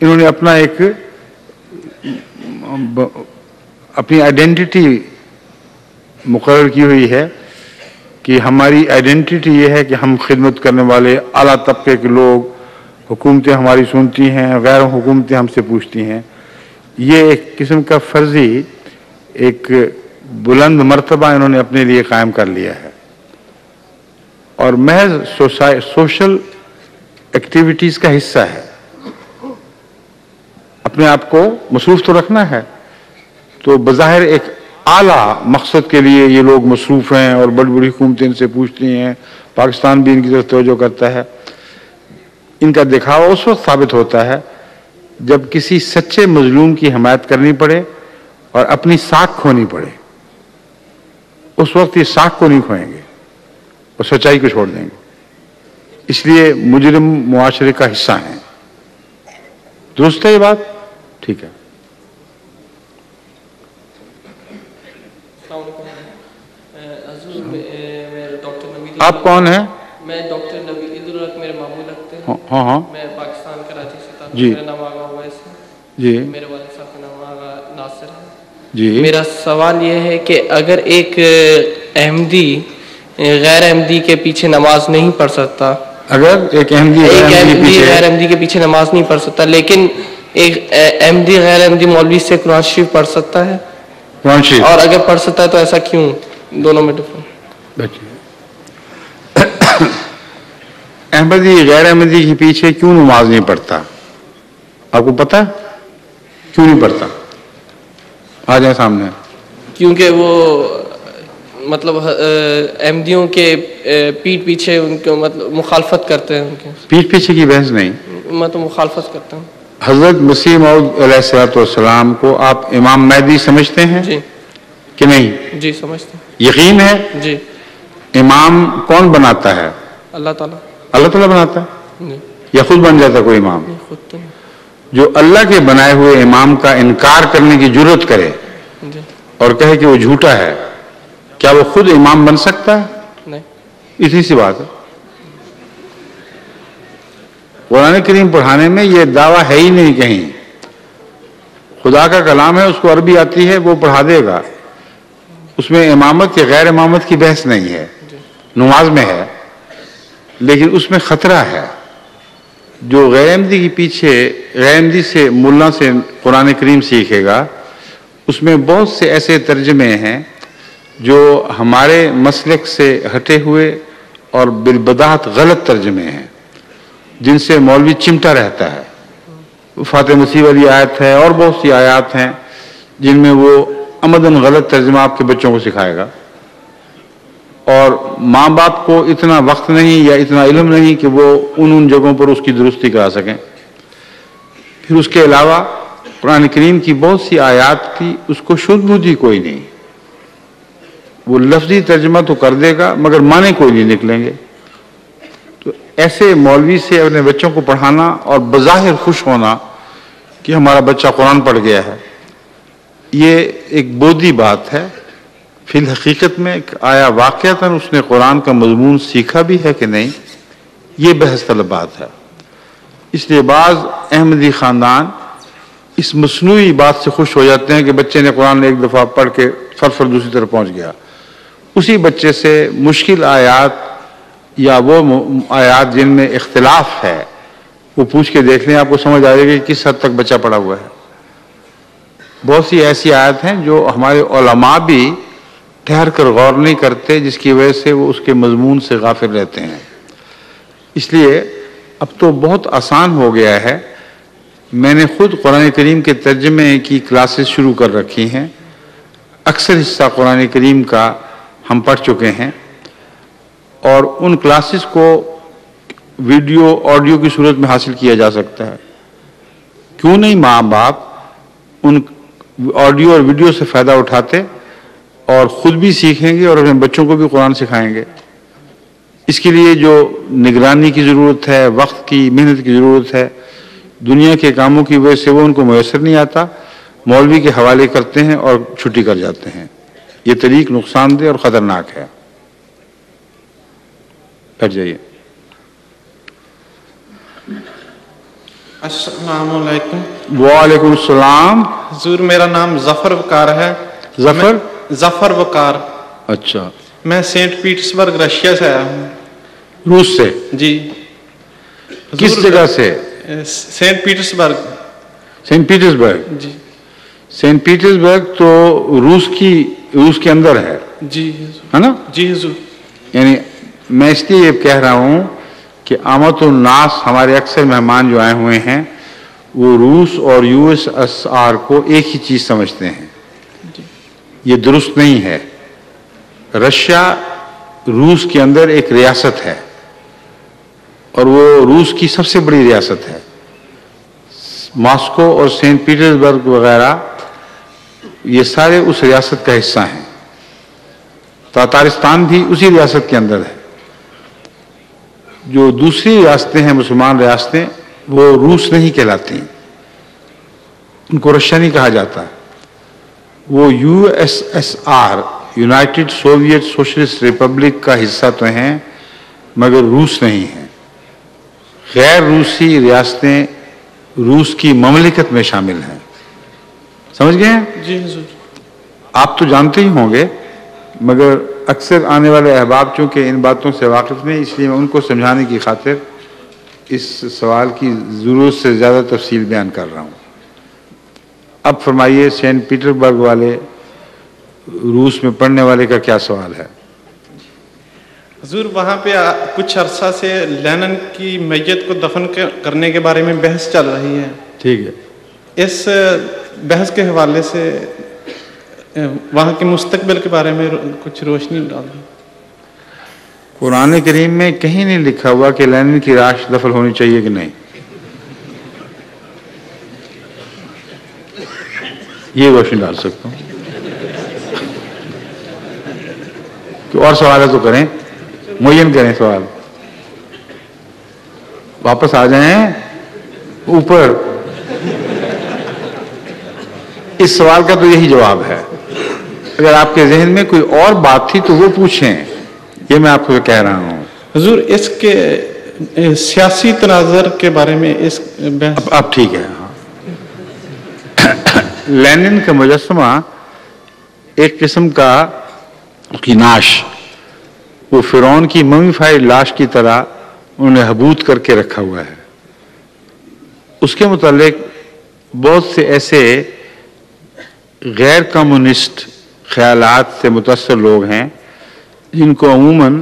انہوں نے اپنی آئیڈینٹی مقرر کی ہوئی ہے کہ ہماری آئیڈینٹی یہ ہے کہ ہم خدمت کرنے والے اعلیٰ طبقے کے لوگ، حکومتیں ہماری سنتی ہیں، غیر حکومتیں ہم سے پوچھتی ہیں. یہ ایک قسم کا فرضی ایک بلند مرتبہ انہوں نے اپنے لیے قائم کر لیا ہے، اور محض سوشل ایکٹیویٹیز کا حصہ ہے. اپنے آپ کو مصروف تو رکھنا ہے، تو بظاہر ایک اعلیٰ مقصد کے لیے یہ لوگ مصروف ہیں اور بڑی بڑی حکومتیں ان سے پوچھتی ہیں، پاکستان بھی ان کی طرف توجہ کرتا ہے. ان کا دکھاوا اس وقت ثابت ہوتا ہے جب کسی سچے مظلوم کی حمایت کرنی پڑے اور اپنی ساکھ کھونی پڑے. اس وقت یہ ساکھ کو نہیں کھوئیں گے اور سچائی کو چھوڑ دیں گے. اس لیے مجرم معاشرے کا حصہ ہیں. درست ہے یہ بات؟ ٹھیک ہے. آپ کون ہیں؟ میں ڈاکٹر نبی عید الحق، میرے ماموں لگتے ہیں. ہاں. میں پاکستان کراچی سے تھا. جی. میرا نام آغا ہوا ہے. جی. میرے والد صاحب کا نام آغا ناصر ہے. جی. میرا سوال یہ ہے کہ اگر ایک احمدی غیر احمدی کے پیچھے نماز نہیں پڑھ سکتا، اگر ایک احمدی غیر احمدی کے پیچھے نماز نہیں پڑھ سکتا، لیکن ایک احمدی غیر احمدی مولوی سے قرآن شریف پڑھ سکتا ہے، قرآن شریف، اور اگر پڑھ سکتا ہے تو ایسا کیوں؟ دونوں میں ڈفرنٹ. احمدی غیر احمدی کے پیچھے کیوں نماز نہیں پڑھتا؟ آپ کو پتا کیوں نہیں پڑھتا؟ آ جائیں سامنے. کیونکہ وہ مطلب احمدیوں کے پیٹ پیچھے ان کو مطلب مخالفت کرتے ہیں. ان کے پیٹ پیچھے کی بحث نہیں، میں تو مخالفت کرتا ہوں. حضرت مسیح موعود علیہ السلام کو آپ امام مہدی سمجھتے ہیں؟ جی. کہ نہیں؟ جی سمجھتے ہیں. یقین ہے؟ جی. امام کون بناتا ہے؟ اللہ تعالیٰ. اللہ تعالیٰ بناتا ہے جی. یا خود بن جاتا کوئی امام؟ خود تو جو اللہ کے بنائے ہوئے امام کا انکار کرنے کی جرات کرے جی. اور کہے کہ وہ جھوٹا ہے، کیا وہ خود امام بن سکتا ہے؟ نہیں. اتنی سی بات ہے. قرآن کریم پڑھانے میں یہ دعویٰ ہے ہی نہیں کہیں. خدا کا کلام ہے، اس کو عربی آتی ہے، وہ پڑھا دے گا. اس میں امامت یا غیر امامت کی بحث نہیں ہے. نماز میں ہے، لیکن اس میں خطرہ ہے. جو غیر احمدی کے پیچھے غیر احمدی سے ملا سے قرآن کریم سیکھے گا، اس میں بہت سے ایسے ترجمے ہیں جو ہمارے مسلک سے ہٹے ہوئے اور بالبداہت غلط ترجمے ہیں جن سے مولوی چمٹا رہتا ہے. فاتح مسیح والی آیت ہے اور بہت سی آیات ہیں جن میں وہ عمدن غلط ترجمہ آپ کے بچوں کو سکھائے گا، اور ماں باپ کو اتنا وقت نہیں یا اتنا علم نہیں کہ وہ ان جگہوں پر اس کی درستی کرا سکیں. پھر اس کے علاوہ قرآن کریم کی بہت سی آیات کی اس کو شدھ بدھی کوئی نہیں، وہ لفظی ترجمہ تو کر دے گا مگر معنی کوئی نہیں نکلیں گے. تو ایسے مولوی سے اپنے بچوں کو پڑھانا اور بظاہر خوش ہونا کہ ہمارا بچہ قرآن پڑھ گیا ہے، یہ ایک بودھی بات ہے. فی الحقیقت میں آیا واقعتاً اس نے قرآن کا مضمون سیکھا بھی ہے کہ نہیں، یہ بحث طلب بات ہے. اس لیے بعض احمدی خاندان اس مصنوعی بات سے خوش ہو جاتے ہیں کہ بچے نے قرآن ایک دفعہ پڑھ کے فر دوسری طرف پہنچ گیا. اسی بچے سے مشکل آیات یا وہ آیات جن میں اختلاف ہے وہ پوچھ کے دیکھ لیں، آپ کو سمجھ آئے گا کہ کس حد تک بچہ پڑھا ہوا ہے. بہت سی ایسی آیات ہیں جو ہمارے علماء بھی ٹھہر کر غور نہیں کرتے، جس کی وجہ سے وہ اس کے مضمون سے غافل رہتے ہیں. اس لیے اب تو بہت آسان ہو گیا ہے. میں نے خود قرآن کریم کے ترجمے کی کلاسز شروع کر رکھی ہیں. اکثر حصہ قرآن کریم کا ہم پڑھ چکے ہیں، اور ان کلاسز کو ویڈیو آڈیو کی صورت میں حاصل کیا جا سکتا ہے. کیوں نہیں ماں باپ ان آڈیو اور ویڈیو سے فائدہ اٹھاتے اور خود بھی سیکھیں گے اور اپنے بچوں کو بھی قرآن سکھائیں گے. اس کے لیے جو نگرانی کی ضرورت ہے، وقت کی محنت کی ضرورت ہے، دنیا کے کاموں کی وجہ سے وہ ان کو میسر نہیں آتا، مولوی کے حوالے کرتے ہیں اور چھٹی کر جاتے ہیں. یہ طریق نقصان دہ اور خطرناک ہے. بیٹھ جائیے. السلام علیکم. وعلیکم السلام. حضور میرا نام ظفر وقار ہے. ظفر وقار. اچھا. میں سینٹ پیٹرسبرگ رشیا سے آیا ہوں. روس سے؟ جی. کس جگہ سے؟ Saint Petersburg. Saint Petersburg. جی. سینٹ پیٹرسبرگ تو روس کے اندر ہے. جی ہے نا؟ جی حضور. یعنی میں اس لیے یہ کہہ رہا ہوں کہ عامت الناس ہمارے اکثر مہمان جو آئے ہوئے ہیں وہ روس اور یو ایس ایس آر کو ایک ہی چیز سمجھتے ہیں. یہ درست نہیں ہے. رشیا روس کے اندر ایک ریاست ہے اور وہ روس کی سب سے بڑی ریاست ہے. ماسکو اور سینٹ پیٹرسبرگ وغیرہ یہ سارے اس ریاست کا حصہ ہیں. تاتارستان بھی اسی ریاست کے اندر ہے. جو دوسری ریاستیں ہیں مسلمان ریاستیں وہ روس نہیں کہلاتی، ان کو رشیا نہیں کہا جاتا. وہ U S S R United Soviet socialist republic کا حصہ تو ہیں مگر روس نہیں ہیں. غیر روسی ریاستیں روس کی مملکت میں شامل ہیں. سمجھ گئے ہیں؟ جی حضور. آپ تو جانتے ہی ہوں گے مگر اکثر آنے والے احباب چونکہ ان باتوں سے واقف نہیں، اس لیے میں ان کو سمجھانے کی خاطر اس سوال کی ضرورت سے زیادہ تفصیل بیان کر رہا ہوں. اب فرمائیے سینٹ پیٹرسبرگ والے روس میں پڑھنے والے کا کیا سوال ہے؟ حضور وہاں پہ کچھ عرصہ سے لینن کی میت کو دفن کرنے کے بارے میں بحث چل رہی ہے. ٹھیک ہے. اس بحث کے حوالے سے وہاں کے مستقبل کے بارے میں کچھ روشنی ڈال دیں. قرآن کریم میں کہیں نہیں لکھا ہوا کہ لینن کی لاش دفن ہونی چاہیے کہ نہیں. یہ روشنی ڈال سکتا ہوں. اور سوال ہے تو کریں، معین کریں سوال. واپس آ جائیں اوپر. اس سوال کا تو یہی جواب ہے. اگر آپ کے ذہن میں کوئی اور بات تھی تو وہ پوچھیں، یہ میں آپ کو کہہ رہا ہوں. حضور اس کے سیاسی تناظر کے بارے میں اس اب ٹھیک ہے. لینن کا مجسمہ ایک قسم کا ناش، وہ فرعون کی ممیفائڈ لاش کی طرح انہوں نے حبوط کر کے رکھا ہوا ہے. اس کے متعلق بہت سے ایسے غیر کمیونسٹ خیالات سے متاثر لوگ ہیں جن کو عموماً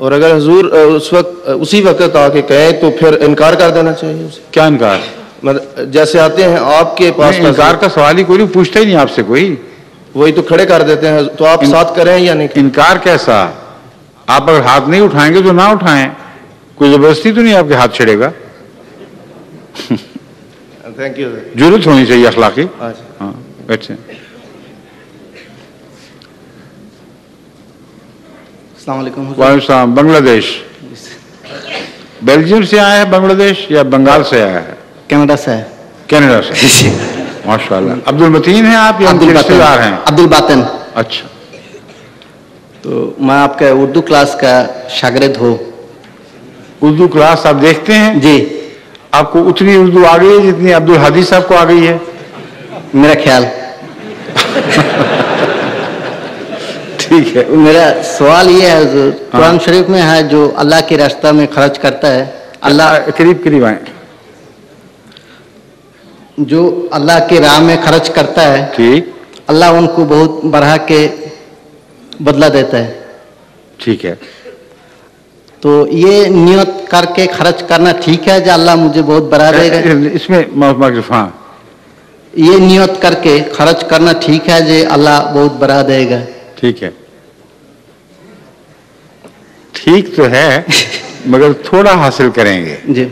اور اگر حضور اس وقت اسی وقت آ کے کہیں تو پھر انکار کر دینا چاہیے اسے؟ کیا انکار؟ مطلب جیسے آتے ہیں آپ کے پاس، انکار کا سوال ہی کوئی نہیں، پوچھتا ہی نہیں آپ سے کوئی، وہی تو کھڑے کر دیتے ہیں، تو آپ ساتھ کریں یا نہیں؟ انکار کیسا؟ آپ اگر ہاتھ نہیں اٹھائیں گے تو نہ اٹھائیں، کوئی زبردستی تو نہیں آپ کے ہاتھ چھڑے گا. Thank you. ضرورت ہونی چاہیے اخلاقی. ہاں بیٹھے. السلام علیکم. وعلیکم السلام. بنگلہ دیش؟ بیلجیم سے آیا ہے بنگلہ دیش یا بنگال سے آیا ہے؟ کینیڈا سے ہے. کینیڈا سے. ماشاء اللہ. عبد المتین ہیں آپ یا رشتے دار ہیں؟ عبد الباطن. اچھا. تو میں آپ کے اردو کلاس کا شاگرد ہوں. اردو کلاس آپ دیکھتے ہیں؟ جی. آپ کو اتنی اردو آ گئی ہے جتنی عبد الحادی صاحب کو آ گئی ہے؟ میرا خیال. ٹھیک ہے. میرا سوال یہ ہے، قرآن شریف میں ہے جو اللہ کے راستہ میں خرچ کرتا ہے، اللہ قریب قریب آئیں، جو اللہ کے راہ میں خرچ کرتا ہے، ٹھیک، اللہ ان کو بہت بڑھا کے بدلہ دیتا ہے. ٹھیک ہے. تو یہ نیت کر کے خرچ کرنا ٹھیک ہے جو اللہ مجھے بہت بڑھا دے گا؟ اس میں ہاں، یہ نیت کر کے خرچ کرنا ٹھیک ہے جو اللہ بہت بڑھا دے گا؟ ٹھیک ہے. ٹھیک تو ہے مگر تھوڑا حاصل کریں گے. جی.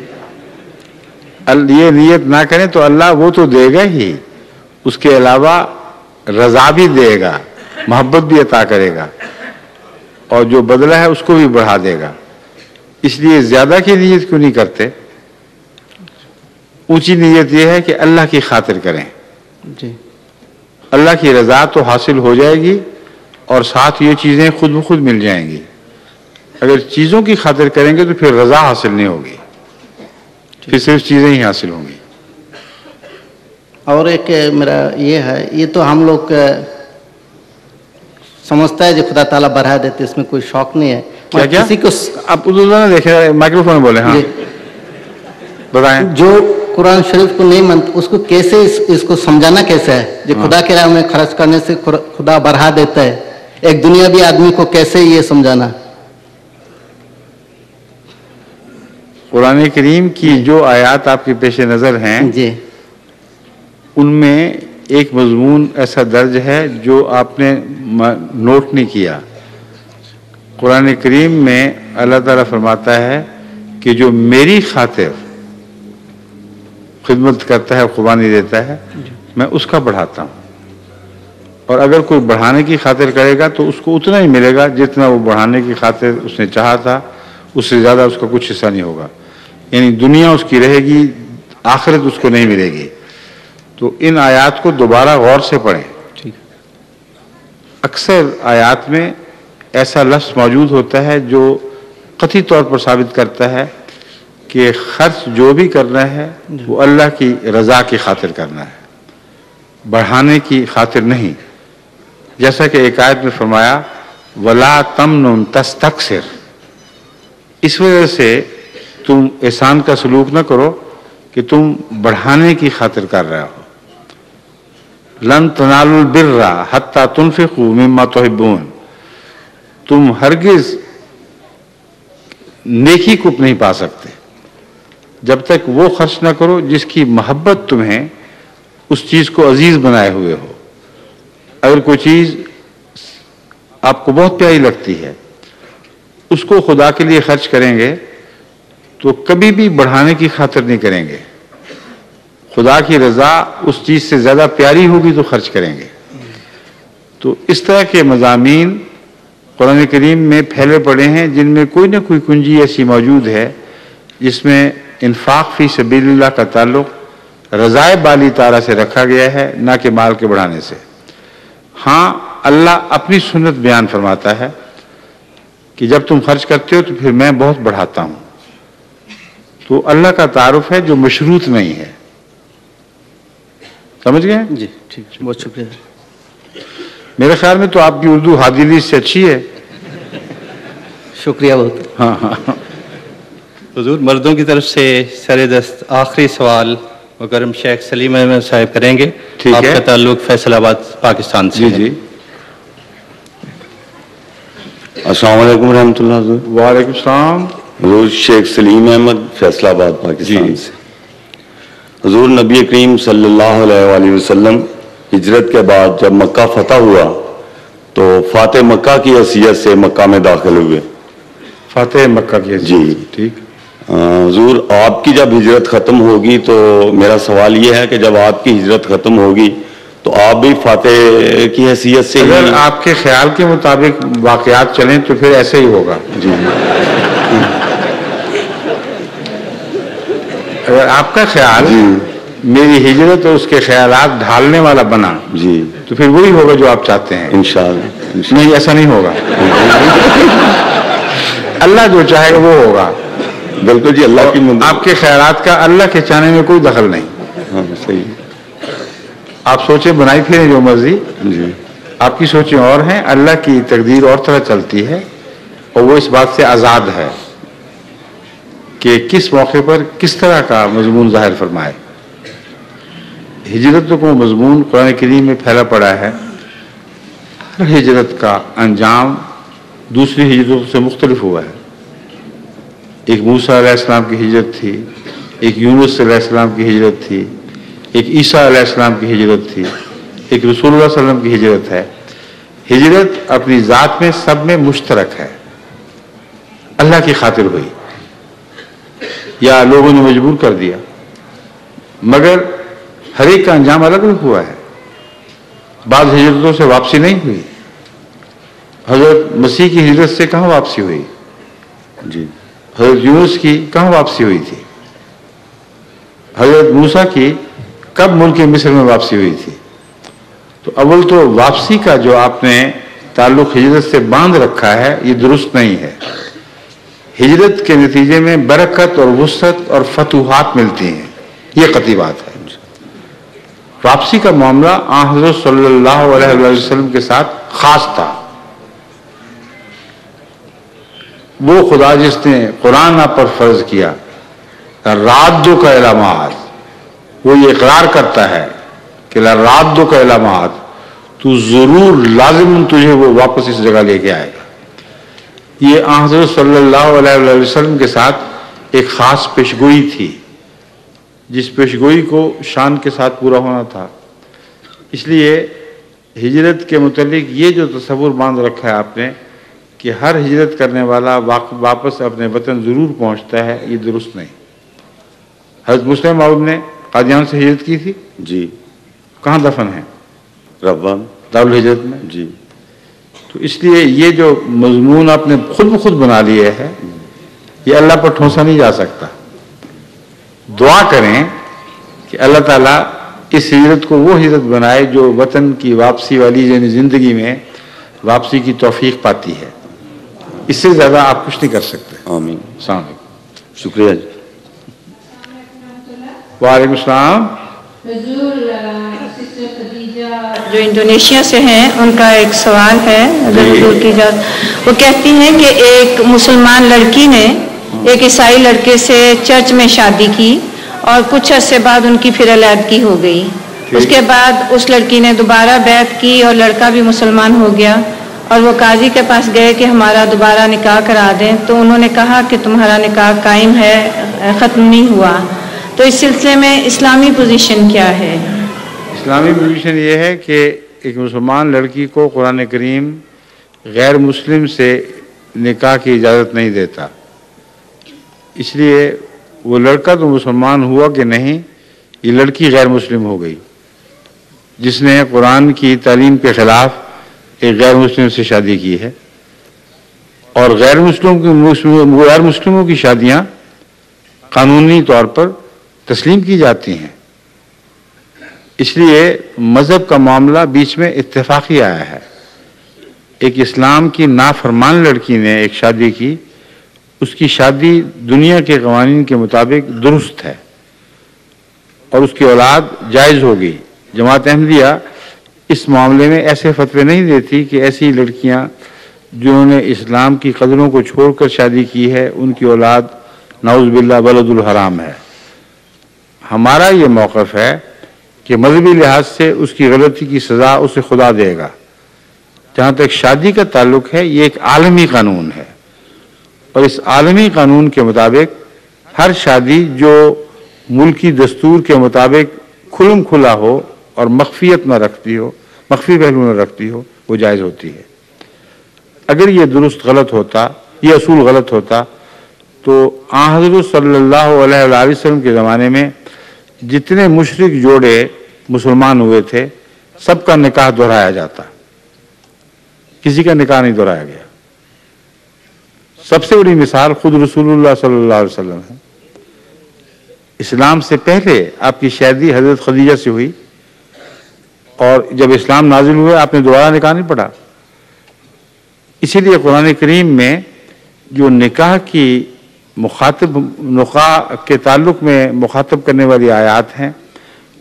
یہ نیت نہ کریں تو اللہ وہ تو دے گا ہی، اس کے علاوہ رضا بھی دے گا، محبت بھی عطا کرے گا، اور جو بدلہ ہے اس کو بھی بڑھا دے گا. اس لیے زیادہ کی نیت کیوں نہیں کرتے؟ اونچی نیت یہ ہے کہ اللہ کی خاطر کریں. جی. اللہ کی رضا تو حاصل ہو جائے گی اور ساتھ یہ چیزیں خود بخود مل جائیں گی. اگر چیزوں کی خاطر کریں گے تو پھر رضا حاصل نہیں ہوگی، پھر صرف چیزیں ہی حاصل ہوں گی. اور ایک میرا یہ ہے، یہ تو ہم لوگ سمجھتا ہے جو خدا تعالیٰ بڑھا دیتے، اس میں کوئی شوق نہیں ہے. کیا کیا؟ کسی کو آپ نہ دیکھیں، مائکرو فون بولے. ہاں بتائیں. جو قرآن شریف کو نہیں مانتے اس کو کیسے اس کو سمجھانا کیسے ہے جو خدا کے راہ میں خرچ کرنے سے خدا بڑھا دیتا ہے، ایک دنیاوی آدمی کو کیسے یہ سمجھانا؟ قرآن کریم کی جو آیات آپ کے پیش نظر ہیں، جی، ان میں ایک مضمون ایسا درج ہے جو آپ نے نوٹ نہیں کیا. قرآن کریم میں اللہ تعالیٰ فرماتا ہے کہ جو میری خاطر خدمت کرتا ہے، قربانی دیتا ہے، میں اس کا بڑھاتا ہوں. اور اگر کوئی بڑھانے کی خاطر کرے گا تو اس کو اتنا ہی ملے گا جتنا وہ بڑھانے کی خاطر اس نے چاہا تھا، اس سے زیادہ اس کا کچھ حصہ نہیں ہوگا. یعنی دنیا اس کی رہے گی، آخرت اس کو نہیں ملے گی. تو ان آیات کو دوبارہ غور سے پڑھیں. اکثر آیات میں ایسا لفظ موجود ہوتا ہے جو قطعی طور پر ثابت کرتا ہے کہ خرچ جو بھی کرنا ہے وہ اللہ کی رضا کی خاطر کرنا ہے، بڑھانے کی خاطر نہیں. جیسا کہ ایک آیت میں فرمایا وَلَا تَمْنُنْ تَسْتَكْثِرْ، اس وجہ سے تم احسان کا سلوک نہ کرو کہ تم بڑھانے کی خاطر کر رہے ہو. لَن تَنَالُوا الْبِرَّ حَتَّى تُنْفِقُوا مِمَّا تُحِبُّونَ، تم ہرگز نیکی کو نہیں پا سکتے جب تک وہ خرچ نہ کرو جس کی محبت تمہیں اس چیز کو عزیز بنائے ہوئے ہو. اگر کوئی چیز آپ کو بہت پیاری لگتی ہے، اس کو خدا کے لیے خرچ کریں گے تو کبھی بھی بڑھانے کی خاطر نہیں کریں گے. خدا کی رضا اس چیز سے زیادہ پیاری ہوگی تو خرچ کریں گے. تو اس طرح کے مضامین قرآن کریم میں پھیلے پڑے ہیں جن میں کوئی نہ کوئی کنجی ایسی موجود ہے جس میں انفاق فی سبیل اللہ کا تعلق رضائے بالی تعالیٰ سے رکھا گیا ہے، نہ کہ مال کے بڑھانے سے. ہاں اللہ اپنی سنت بیان فرماتا ہے کہ جب تم خرچ کرتے ہو تو پھر میں بہت بڑھاتا ہوں. تو اللہ کا تعارف ہے جو مشروط نہیں ہے. سمجھ گئے؟ جی ٹھیک، بہت شکریہ. میرے خیال میں تو آپ کی اردو حادیلی سے اچھی ہے. شکریہ بہت. ہاں ہاں. حضور مردوں کی طرف سے سر دست آخری سوال مکرم شیخ سلیم احمد صاحب کریں گے. آپ کا تعلق فیصل آباد پاکستان سے. جی جی. السلام علیکم ورحمۃ اللہ حضور. وعلیکم السلام. حضور شیخ سلیم احمد فیصلہ آباد پاکستان سے. حضور نبی کریم صلی اللہ علیہ وآلہ وسلم ہجرت کے بعد جب مکہ فتح ہوا تو فاتح مکہ کی حیثیت سے مکہ میں داخل ہوئے. فاتح مکہ کی حیثیت. جی ٹھیک. حضور آپ کی جب ہجرت ختم ہوگی تو میرا سوال یہ ہے کہ جب آپ کی ہجرت ختم ہوگی تو آپ بھی فاتح کی حیثیت سے اگر آپ کے خیال کے مطابق واقعات چلیں تو پھر ایسے ہی ہوگا. جی اگر آپ کا خیال میری ہجرت اور اس کے خیالات ڈھالنے والا بنا جی تو پھر وہی ہوگا جو آپ چاہتے ہیں انشاءاللہ. نہیں ایسا نہیں ہوگا. اللہ جو چاہے گا وہ ہوگا. بالکل جی. اللہ کی آپ کے خیالات کا اللہ کے چاہنے میں کوئی دخل نہیں. ہاں صحیح. آپ سوچیں بنائی پھریں جو مرضی. جی آپ کی سوچیں اور ہیں, اللہ کی تقدیر اور طرح چلتی ہے اور وہ اس بات سے آزاد ہے کہ کس موقع پر کس طرح کا مضمون ظاہر فرمائے. ہجرت کو مضمون قرآن کریم میں پھیلا پڑا ہے. ہر ہجرت کا انجام دوسری ہجرتوں سے مختلف ہوا ہے. ایک موسیٰ علیہ السلام کی ہجرت تھی, ایک یونس علیہ السلام کی ہجرت تھی, ایک عیسیٰ علیہ السلام کی ہجرت تھی, ایک رسول اللہ صلی اللہ علیہ وسلم کی ہجرت ہے. ہجرت اپنی ذات میں سب میں مشترک ہے. اللہ کی خاطر ہوئی یا لوگوں نے مجبور کر دیا, مگر ہر ایک کا انجام الگ الگ ہوا ہے. بعض ہجرتوں سے واپسی نہیں ہوئی. حضرت مسیح کی ہجرت سے کہاں واپسی ہوئی؟ جی. حضرت یونس کی کہاں واپسی ہوئی تھی؟ حضرت موسیٰ کی کب ملک مصر میں واپسی ہوئی تھی؟ تو اول تو واپسی کا جو آپ نے تعلق ہجرت سے باندھ رکھا ہے یہ درست نہیں ہے. ہجرت کے نتیجے میں برکت اور وسعت اور فتوحات ملتی ہیں, یہ قطعی بات ہے. واپسی کا معاملہ حضرت صلی اللہ علیہ وسلم کے ساتھ خاص تھا. وہ خدا جس نے قرآن آپ پر فرض کیا رادو کا علامات, وہ یہ اقرار کرتا ہے کہ رادو کا علامات, تو ضرور لازم تجھے وہ واپس اس جگہ لے کے آئے گا. یہ حضرت صلی اللہ علیہ وسلم کے ساتھ ایک خاص پیشگوئی تھی جس پیشگوئی کو شان کے ساتھ پورا ہونا تھا. اس لیے ہجرت کے متعلق یہ جو تصور باندھ رکھا ہے آپ نے کہ ہر ہجرت کرنے والا واپس اپنے وطن ضرور پہنچتا ہے, یہ درست نہیں. حضرت مسلم موعود نے قادیان سے ہجرت کی تھی. جی. کہاں دفن ہے؟ ربان دارالہجرت میں. جی. تو اس لیے یہ جو مضمون آپ نے خود بخود بنا لیے ہے یہ اللہ پر ٹھونسا نہیں جا سکتا. دعا کریں کہ اللہ تعالیٰ اس ہجرت کو وہ ہجرت بنائے جو وطن کی واپسی والی یعنی زندگی میں واپسی کی توفیق پاتی ہے. اس سے زیادہ آپ کچھ نہیں کر سکتے. آمین. السلام علیکم. شکریہ جی. وعلیکم السلام. جو انڈونیشیا سے ہیں ان کا ایک سوال ہے اگر حضور کی اجازت. وہ کہتی ہیں کہ ایک مسلمان لڑکی نے ایک عیسائی لڑکے سے چرچ میں شادی کی اور کچھ عرصے بعد ان کی پھر علیحدگی ہو گئی. اس کے بعد اس لڑکی نے دوبارہ بیعت کی اور لڑکا بھی مسلمان ہو گیا اور وہ قاضی کے پاس گئے کہ ہمارا دوبارہ نکاح کرا دیں. تو انہوں نے کہا کہ تمہارا نکاح قائم ہے, ختم نہیں ہوا. تو اس سلسلے میں اسلامی پوزیشن کیا ہے؟ اسلامی پوزیشن یہ ہے کہ ایک مسلمان لڑکی کو قرآن کریم غیر مسلم سے نکاح کی اجازت نہیں دیتا. اس لیے وہ لڑکا تو مسلمان ہوا کہ نہیں, یہ لڑکی غیر مسلم ہو گئی جس نے قرآن کی تعلیم کے خلاف ایک غیر مسلم سے شادی کی ہے. اور غیر مسلموں کی شادیاں قانونی طور پر تسلیم کی جاتی ہیں. اس لیے مذہب کا معاملہ بیچ میں اتفاقی آیا ہے. ایک اسلام کی نافرمان لڑکی نے ایک شادی کی, اس کی شادی دنیا کے قوانین کے مطابق درست ہے اور اس کی اولاد جائز ہو گئی. جماعت احمدیہ اس معاملے میں ایسے فتوے نہیں دیتی کہ ایسی لڑکیاں جنہوں نے اسلام کی قدروں کو چھوڑ کر شادی کی ہے ان کی اولاد نعوذ باللہ بلد الحرام ہے. ہمارا یہ موقف ہے کہ مذہبی لحاظ سے اس کی غلطی کی سزا اسے خدا دے گا, جہاں تک شادی کا تعلق ہے یہ ایک عالمی قانون ہے، اور اس عالمی قانون کے مطابق ہر شادی جو ملکی دستور کے مطابق کھلم کھلا ہو اور مخفیت نہ رکھتی ہو، مخفی پہلو نہ رکھتی ہو، وہ جائز ہوتی ہے۔ اگر یہ درست غلط ہوتا، یہ اصول غلط ہوتا، تو آن حضرت صلی اللہ علیہ وآلہ وسلم کے زمانے میں جتنے مشرک جوڑے مسلمان ہوئے تھے سب کا نکاح دہرایا جاتا، کسی کا نکاح نہیں دہرایا گیا۔ سب سے بڑی مثال خود رسول اللہ صلی اللہ علیہ وسلم ہے۔ اسلام سے پہلے آپ کی شادی حضرت خدیجہ سے ہوئی، اور جب اسلام نازل ہوئے آپ نے دوبارہ نکاح نہیں پڑھا۔ اسی لیے قرآن کریم میں جو نکاح کی نکاح کے تعلق میں مخاطب کرنے والی آیات ہیں،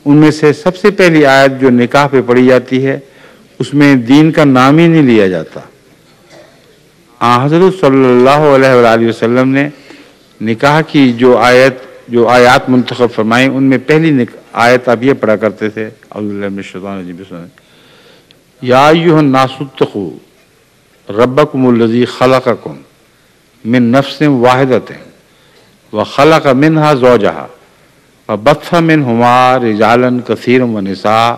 ان میں سے سب سے پہلی آیت جو نکاح پہ پڑھی جاتی ہے اس میں دین کا نام ہی نہیں لیا جاتا۔ حضرت صلی اللہ علیہ وآلہ وسلم نے نکاح کی جو آیات منتخب فرمائیں، ان میں پہلی آیت آپ یہ پڑھا کرتے تھے، اعوذ باللہ من الشیطان الرجیم، بسم اللہ، یا ایھا الناس اتقوا ربکم الذی خلقکم من نفس واحدۃ وخلق منها زوجها وبث منهما رجالا كثيرا ونساء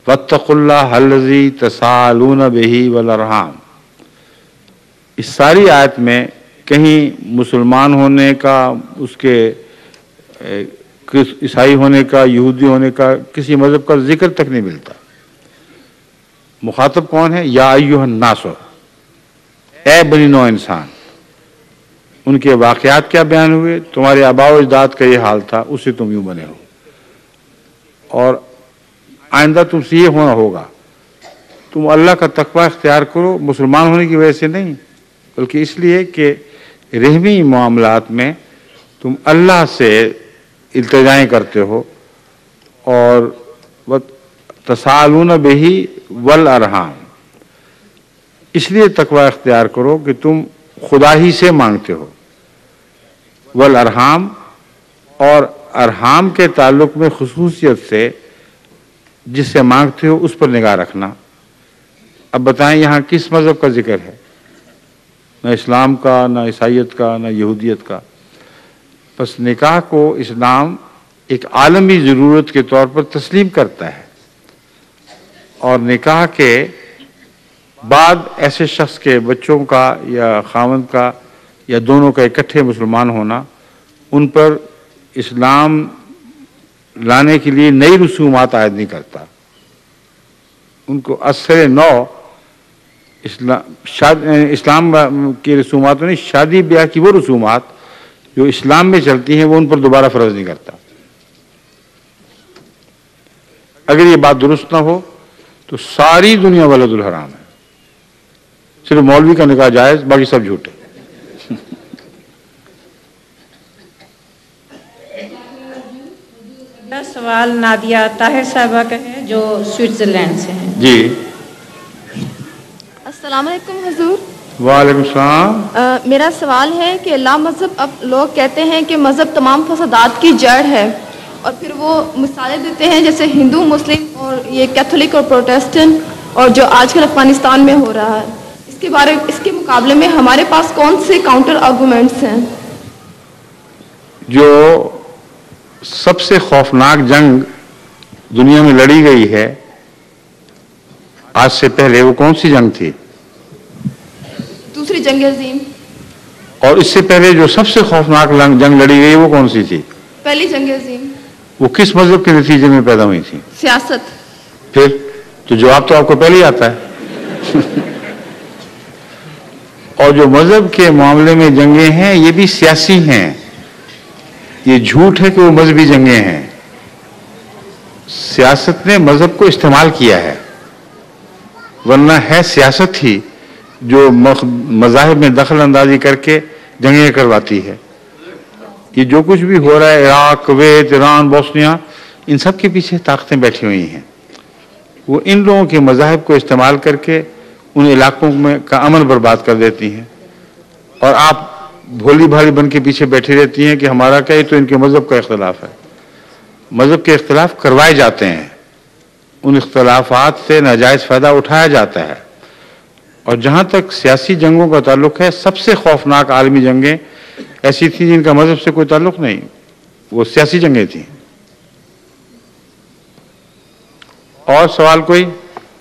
واتقوا الله الذی تساءلون به والارحام۔ اس ساری آیت میں کہیں مسلمان ہونے کا، اس کے عیسائی ہونے کا، یہودی ہونے کا، کسی مذہب کا ذکر تک نہیں ملتا۔ مخاطب کون ہے؟ یا ایھا الناس، اے بنی نوع انسان۔ ان کے واقعات کیا بیان ہوئے؟ تمہارے آباء و اجداد کا یہ حال تھا، اس سے تم یوں بنے ہو، اور آئندہ تم سے یہ ہونا ہوگا۔ تم اللہ کا تقوی اختیار کرو، مسلمان ہونے کی وجہ سے نہیں، بلکہ اس لیے کہ رحمی معاملات میں تم اللہ سے التجائیں کرتے ہو، اور تسالون بہ والارحام، اس لیے تقوی اختیار کرو کہ تم خدا ہی سے مانگتے ہو۔ والارحام، اور ارحام کے تعلق میں خصوصیت سے جس سے مانگتے ہو اس پر نگاہ رکھنا۔ اب بتائیں یہاں کس مذہب کا ذکر ہے؟ نہ اسلام کا، نہ عیسائیت کا، نہ یہودیت کا۔ بس نکاح کو اسلام ایک عالمی ضرورت کے طور پر تسلیم کرتا ہے، اور نکاح کے بعد ایسے شخص کے بچوں کا یا خاوند کا یا دونوں کا اکٹھے مسلمان ہونا، ان پر اسلام لانے کے لیے نئی رسومات عائد نہیں کرتا۔ ان کو اثر نو اسلام کی رسومات نہیں، شادی بیاہ کی وہ رسومات جو اسلام میں چلتی ہیں وہ ان پر دوبارہ فرض نہیں کرتا۔ اگر یہ بات درست نہ ہو تو ساری دنیا ولد الحرام ہے، صرف مولوی کا نکاح جائز، باقی سب جھوٹے۔ میرا سوال نادیہ طاہر صاحبہ کا ہے جو سوئٹزرلینڈ سے ہیں۔ جی السلام علیکم حضور۔ وعلیکم السلام۔ میرا سوال ہے کہ لا مذہب، اب لوگ کہتے ہیں کہ مذہب تمام فسادات کی جڑ ہے، اور پھر وہ مثالیں دیتے ہیں جیسے ہندو، مسلم اور یہ کیتھولک اور پروٹیسٹنٹ، اور جو آج کل افغانستان میں ہو رہا ہے، اس کے مقابلے میں ہمارے پاس کون سے کاؤنٹر آرگومنٹس ہیں؟ جو سب سے خوفناک جنگ دنیا میں لڑی گئی ہے آج سے پہلے، وہ کون سی جنگ تھی؟ دوسری جنگ عظیم۔ اور اس سے پہلے جو سب سے خوفناک جنگ لڑی گئی وہ کون سی تھی؟ پہلی جنگ عظیم۔ وہ کس مذہب کے نتیجے میں پیدا ہوئی تھی؟ سیاست۔ پھر تو جواب تو آپ کو پہلے ہی آتا ہے۔ اور جو مذہب کے معاملے میں جنگیں ہیں یہ بھی سیاسی ہیں، یہ جھوٹ ہے کہ وہ مذہبی جنگیں ہیں۔ سیاست نے مذہب کو استعمال کیا ہے، ورنہ ہے سیاست ہی جو مذاہب میں دخل اندازی کر کے جنگیں کرواتی ہے۔ یہ جو کچھ بھی ہو رہا ہے عراق، کویت، ایران، بوسنیا، ان سب کے پیچھے طاقتیں بیٹھی ہوئی ہیں۔ وہ ان لوگوں کے مذاہب کو استعمال کر کے ان علاقوں میں کا امن برباد کر دیتی ہیں، اور آپ بھولی بھالی بن کے پیچھے بیٹھی رہتی ہیں کہ ہمارا کیا، تو ان کے مذہب کا اختلاف ہے۔ مذہب کے اختلاف کروائے جاتے ہیں، ان اختلافات سے ناجائز فائدہ اٹھایا جاتا ہے، اور جہاں تک سیاسی جنگوں کا تعلق ہے، سب سے خوفناک عالمی جنگیں ایسی تھیں جن کا مذہب سے کوئی تعلق نہیں، وہ سیاسی جنگیں تھیں۔ اور سوال کوئی؟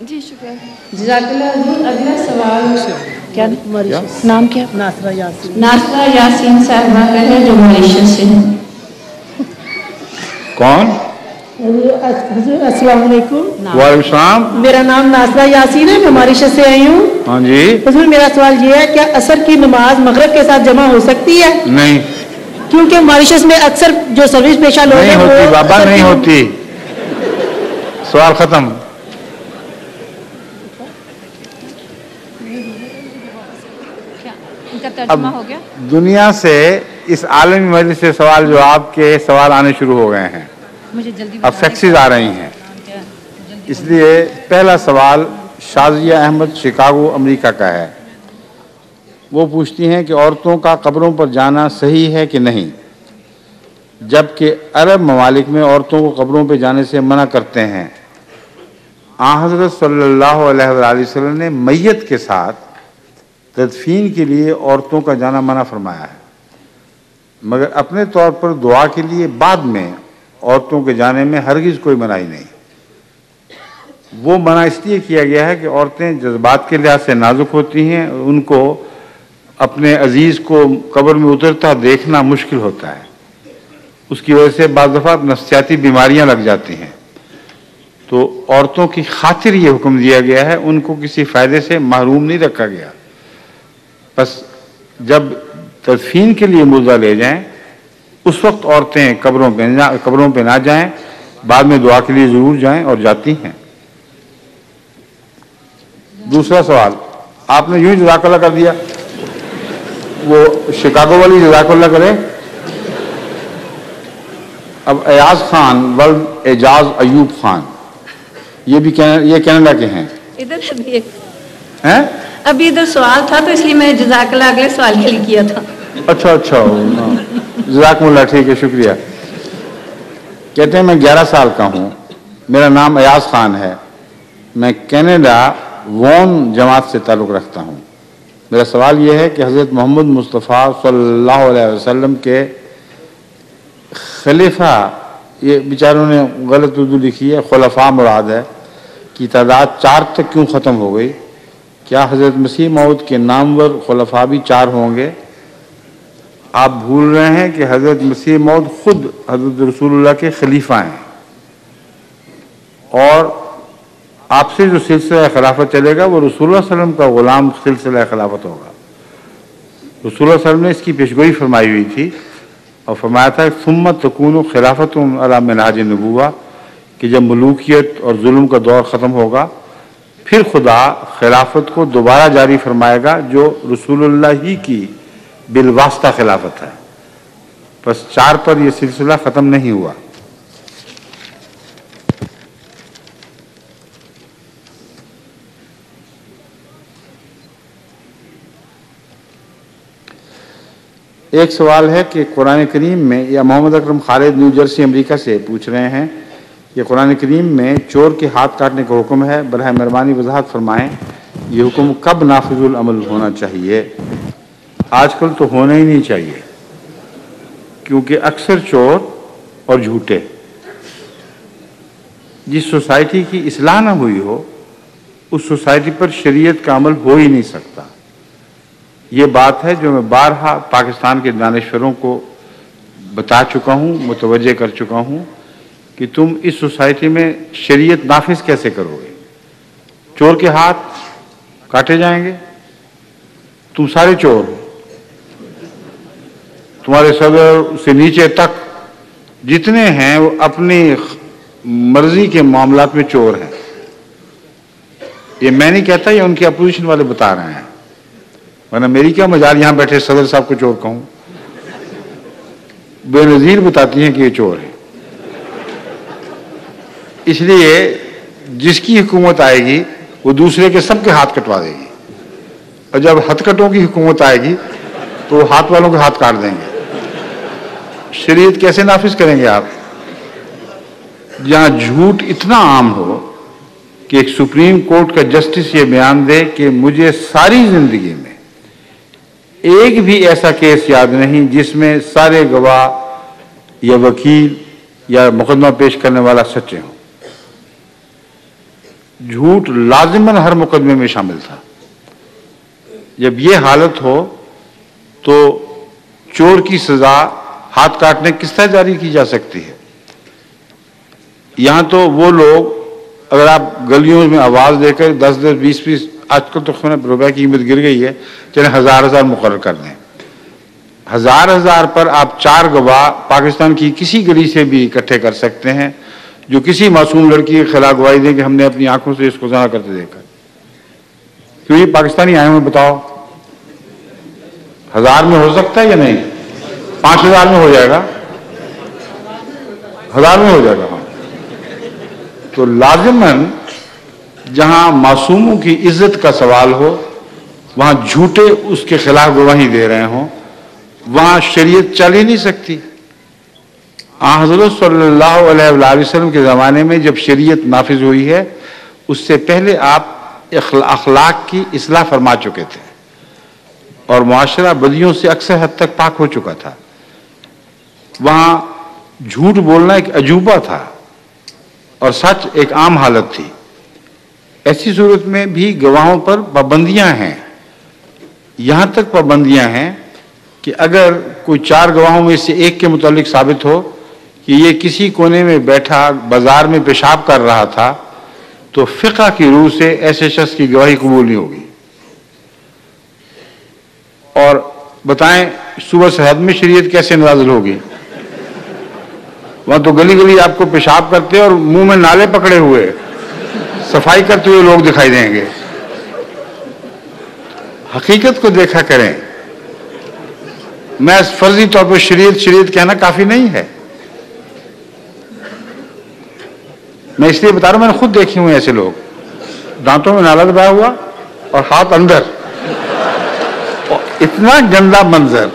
جی شکریہ۔ جزاک اللہ حضور۔ اگلا سوال کیا نام کیا؟ ناصرہ یاسین۔ ناصرہ یاسین صاحبہ کا ہے جو ماریشس سے ہیں۔ کون؟ حضور السلام علیکم۔ وعلیکم السلام۔ میرا نام ناصرہ یاسین ہے، میں ماریشس سے آئی ہوں۔ ہاں جی حضور میرا سوال یہ ہے، کیا عصر کی نماز مغرب کے ساتھ جمع ہو سکتی ہے؟ نہیں، کیونکہ ماریشس میں اکثر جو سروس پیشہ لوگ ہیں نہیں ہوتی بابا، نہیں ہوتی۔ سوال ختم۔ اب دنیا سے اس عالمی مجلس سے سوال جواب کے سوال آنے شروع ہو گئے ہیں، اب فیکسز آ رہی ہیں، اس لیے پہلا سوال شازیہ احمد شکاگو امریکہ کا ہے۔ وہ پوچھتی ہیں کہ عورتوں کا قبروں پر جانا صحیح ہے کہ نہیں، جبکہ عرب ممالک میں عورتوں کو قبروں پہ جانے سے منع کرتے ہیں۔ آن حضرت صلی اللہ علیہ وآلہ وسلم نے میت کے ساتھ تدفین کے لیے عورتوں کا جانا منع فرمایا ہے، مگر اپنے طور پر دعا کے لیے بعد میں عورتوں کے جانے میں ہرگز کوئی منائی نہیں۔ وہ منع اس لیے کیا گیا ہے کہ عورتیں جذبات کے لحاظ سے نازک ہوتی ہیں، ان کو اپنے عزیز کو قبر میں اترتا دیکھنا مشکل ہوتا ہے، اس کی وجہ سے بعض دفعہ نفسیاتی بیماریاں لگ جاتی ہیں، تو عورتوں کی خاطر یہ حکم دیا گیا ہے، ان کو کسی فائدے سے محروم نہیں رکھا گیا۔ بس جب تدفین کے لیے مردہ لے جائیں اس وقت عورتیں قبروں پہ نہ جائیں، بعد میں دعا کے لیے ضرور جائیں اور جاتی ہیں۔ دوسرا سوال آپ نے یوں ہی جزاک اللہ کر دیا، وہ شکاگو والی جزاک اللہ کرے۔ اب ایاز خان ولد اعجاز ایوب خان، یہ کینیڈا کے ہیں۔ ادھر ابھی ادھر سوال تھا تو اس لیے میں جزاک اللہ اگلے سوال کے لیے کیا تھا۔ اچھا جزاکم اللہ، ٹھیک ہے، شکریہ۔ کہتے ہیں میں 11 سال کا ہوں، میرا نام ایاز خان ہے، میں کینیڈا وون جماعت سے تعلق رکھتا ہوں۔ میرا سوال یہ ہے کہ حضرت محمد مصطفیٰ صلی اللہ علیہ وسلم کے خلیفہ، یہ بیچاروں نے غلط اردو لکھی ہے، خلفاء مراد ہے، کی تعداد 4 تک کیوں ختم ہو گئی؟ کیا حضرت مسیح موعود کے نامور خلفاء بھی 4 ہوں گے؟ آپ بھول رہے ہیں کہ حضرت مسیح موعود خود حضرت رسول اللہ کے خلیفہ ہیں، اور آپ سے جو سلسلہ خلافت چلے گا وہ رسول اللہ صلی اللہ علیہ وسلم کا غلام سلسلہ خلافت ہوگا۔ رسول اللہ صلی اللہ علیہ وسلم نے اس کی پیشگوئی فرمائی ہوئی تھی اور فرمایا تھا ثم تکون خلافت علی منہاج النبوہ، کہ جب ملوکیت اور ظلم کا دور ختم ہوگا پھر خدا خلافت کو دوبارہ جاری فرمائے گا، جو رسول اللہ ہی کی بالواسطہ خلافت ہے۔ بس 4 پر یہ سلسلہ ختم نہیں ہوا۔ ایک سوال ہے کہ قرآن کریم میں، یا محمد اکرم خالد نیو جرسی امریکہ سے پوچھ رہے ہیں کہ قرآن کریم میں چور کے ہاتھ کاٹنے کا حکم ہے، براہ مہربانی وضاحت فرمائیں یہ حکم کب نافذ العمل ہونا چاہیے؟ آج کل تو ہونا ہی نہیں چاہیے، کیونکہ اکثر چور اور جھوٹے، جس سوسائٹی کی اصلاح نہ ہوئی ہو اس سوسائٹی پر شریعت کا عمل ہو ہی نہیں سکتا۔ یہ بات ہے جو میں بارہا پاکستان کے دانشوروں کو بتا چکا ہوں، متوجہ کر چکا ہوں کہ تم اس سوسائٹی میں شریعت نافذ کیسے کرو گے؟ چور کے ہاتھ کاٹے جائیں گے؟ تم سارے چور ہو، تمہارے صدر سے نیچے تک جتنے ہیں وہ اپنی مرضی کے معاملات میں چور ہیں۔ یہ میں نہیں کہتا، یہ ان کی اپوزیشن والے بتا رہے ہیں، ورنہ میری کیا مجال یہاں بیٹھے صدر صاحب کو چور کہوں۔ بے نظیر بتاتی ہیں کہ یہ چور ہے۔ اس لیے جس کی حکومت آئے گی وہ دوسرے کے سب کے ہاتھ کٹوا دے گی، اور جب ہتھ کٹوں کی حکومت آئے گی تو ہاتھ والوں کے ہاتھ کاٹ دیں گے۔ شریعت کیسے نافذ کریں گے آپ جہاں جھوٹ اتنا عام ہو کہ ایک سپریم کورٹ کا جسٹس یہ بیان دے کہ مجھے ساری زندگی میں ایک بھی ایسا کیس یاد نہیں جس میں سارے گواہ یا وکیل یا مقدمہ پیش کرنے والا سچے ہوں. جھوٹ لازماً ہر مقدمے میں شامل تھا. جب یہ حالت ہو تو چور کی سزا ہاتھ کاٹنے کس طرح جاری کی جا سکتی ہے؟ یہاں تو وہ لوگ اگر آپ گلیوں میں آواز دے کر 10-10 20-20 آج کل تو روپے کی قیمت گر گئی ہے، چلیں 1000 مقرر کر دیں. 1000 پر آپ 4 گواہ پاکستان کی کسی گلی سے بھی اکٹھے کر سکتے ہیں جو کسی معصوم لڑکی کے خلاف گواہی دیں کہ ہم نے اپنی آنکھوں سے اس کو زنا کرتے دیکھا. کیوں یہ پاکستانی آئے ہوئے بتاؤ 1000 میں ہو سکتا ہے یا نہیں؟ 5000 میں ہو جائے گا، 1000 میں ہو جائے گا. ہاں تو لازماً جہاں معصوموں کی عزت کا سوال ہو وہاں جھوٹے اس کے خلاف گواہی دے رہے ہوں، وہاں شریعت چل ہی نہیں سکتی. حضرت صلی اللہ علیہ وآلہ وسلم کے زمانے میں جب شریعت نافذ ہوئی ہے اس سے پہلے آپ اخلاق کی اصلاح فرما چکے تھے اور معاشرہ بدیوں سے اکثر حد تک پاک ہو چکا تھا. وہاں جھوٹ بولنا ایک عجوبہ تھا اور سچ ایک عام حالت تھی. ایسی صورت میں بھی گواہوں پر پابندیاں ہیں. یہاں تک پابندیاں ہیں کہ اگر کوئی 4 گواہوں میں سے ایک کے متعلق ثابت ہو کہ یہ کسی کونے میں بیٹھا بازار میں پیشاب کر رہا تھا تو فقہ کی روح سے ایسے شخص کی گواہی قبول نہیں ہوگی. اور بتائیں صبح سرحد میں شریعت کیسے نازل ہوگی؟ وہاں تو گلی گلی آپ کو پیشاب کرتے اور منہ میں نالے پکڑے ہوئے صفائی کرتے ہوئے لوگ دکھائی دیں گے. حقیقت کو دیکھا کریں. میں فرضی طور پر شریعت کہنا کافی نہیں ہے. میں اس لیے بتا رہا ہوں، میں نے خود دیکھی ہوئے ایسے لوگ دانتوں میں نالا دبایا ہوا اور ہاتھ اندر، اور اتنا گندا منظر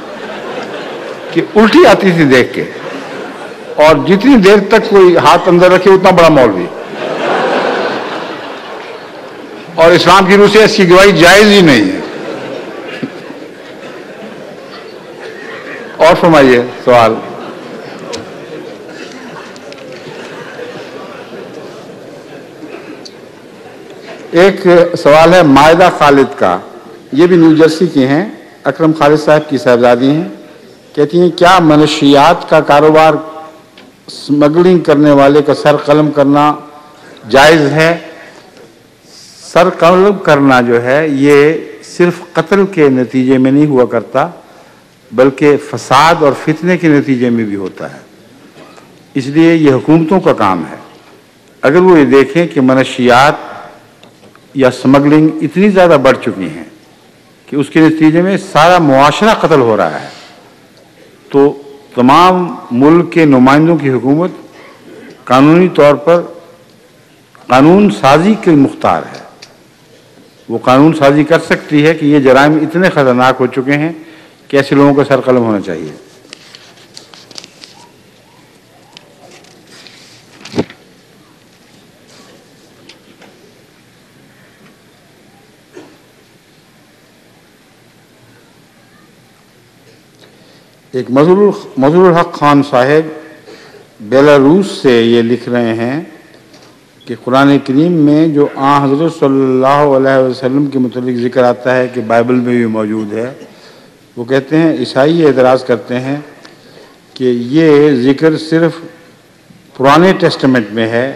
کہ الٹی آتی تھی دیکھ کے. اور جتنی دیر تک کوئی ہاتھ اندر رکھے اتنا بڑا مولوی. اور اسلام کی روح سے ایسی گواہی جائز ہی نہیں ہے. اور فرمائیے سوال. ایک سوال ہے مائدہ خالد کا، یہ بھی نیو جرسی کی ہیں، اکرم خالد صاحب کی صاحبزادی ہیں. کہتی ہیں کیا منشیات کا کاروبار اسمگلنگ کرنے والے کا سر قلم کرنا جائز ہے؟ سر قلم کرنا جو ہے یہ صرف قتل کے نتیجے میں نہیں ہوا کرتا بلکہ فساد اور فتنے کے نتیجے میں بھی ہوتا ہے. اس لیے یہ حکومتوں کا کام ہے. اگر وہ یہ دیکھیں کہ منشیات یا اسمگلنگ اتنی زیادہ بڑھ چکی ہیں کہ اس کے نتیجے میں سارا معاشرہ قتل ہو رہا ہے تو تمام ملک کے نمائندوں کی حکومت قانونی طور پر قانون سازی کے مختار ہے. وہ قانون سازی کر سکتی ہے کہ یہ جرائم اتنے خطرناک ہو چکے ہیں کہ ایسے لوگوں کا سر قلم ہونا چاہیے. ایک مظہور الحق خان صاحب بیلاروس سے یہ لکھ رہے ہیں کہ قرآن کریم میں جو حضرت صلی اللہ علیہ وسلم کے متعلق ذکر آتا ہے کہ بائبل میں بھی موجود ہے، وہ کہتے ہیں عیسائی اعتراض کرتے ہیں کہ یہ ذکر صرف پرانے ٹیسٹمنٹ میں ہے،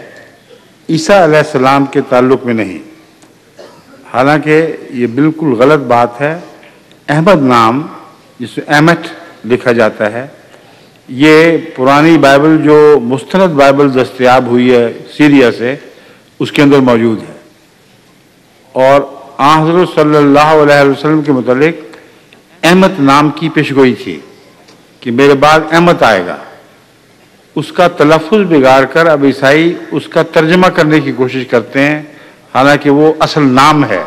عیسیٰ علیہ السلام کے تعلق میں نہیں. حالانکہ یہ بالکل غلط بات ہے. احمد نام جس میں احمد لکھا جاتا ہے یہ پرانی بائبل جو مستند بائبل دستیاب ہوئی ہے سیریا سے اس کے اندر موجود ہے. اور حضرت صلی اللہ علیہ وسلم کے متعلق احمد نام کی پیشگوئی تھی کہ میرے بعد احمد آئے گا. اس کا تلفظ بگاڑ کر اب عیسائی اس کا ترجمہ کرنے کی کوشش کرتے ہیں، حالانکہ وہ اصل نام ہے.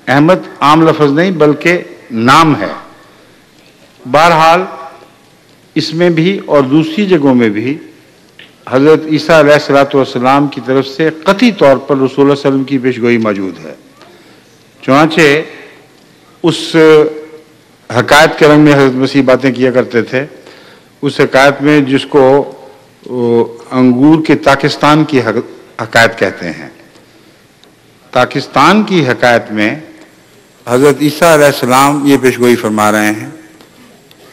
احمد عام لفظ نہیں بلکہ نام ہے. بہرحال اس میں بھی اور دوسری جگہوں میں بھی حضرت عیسیٰ علیہ السلام کی طرف سے قطعی طور پر رسول اللہ صلی اللہ علیہ وسلم کی پیشگوئی موجود ہے. چنانچہ اس حکایت کے رنگ میں حضرت مسیح باتیں کیا کرتے تھے. اس حکایت میں جس کو انگور کے پاکستان کی حکایت کہتے ہیں، پاکستان کی حکایت میں حضرت عیسیٰ علیہ السلام یہ پیشگوئی فرما رہے ہیں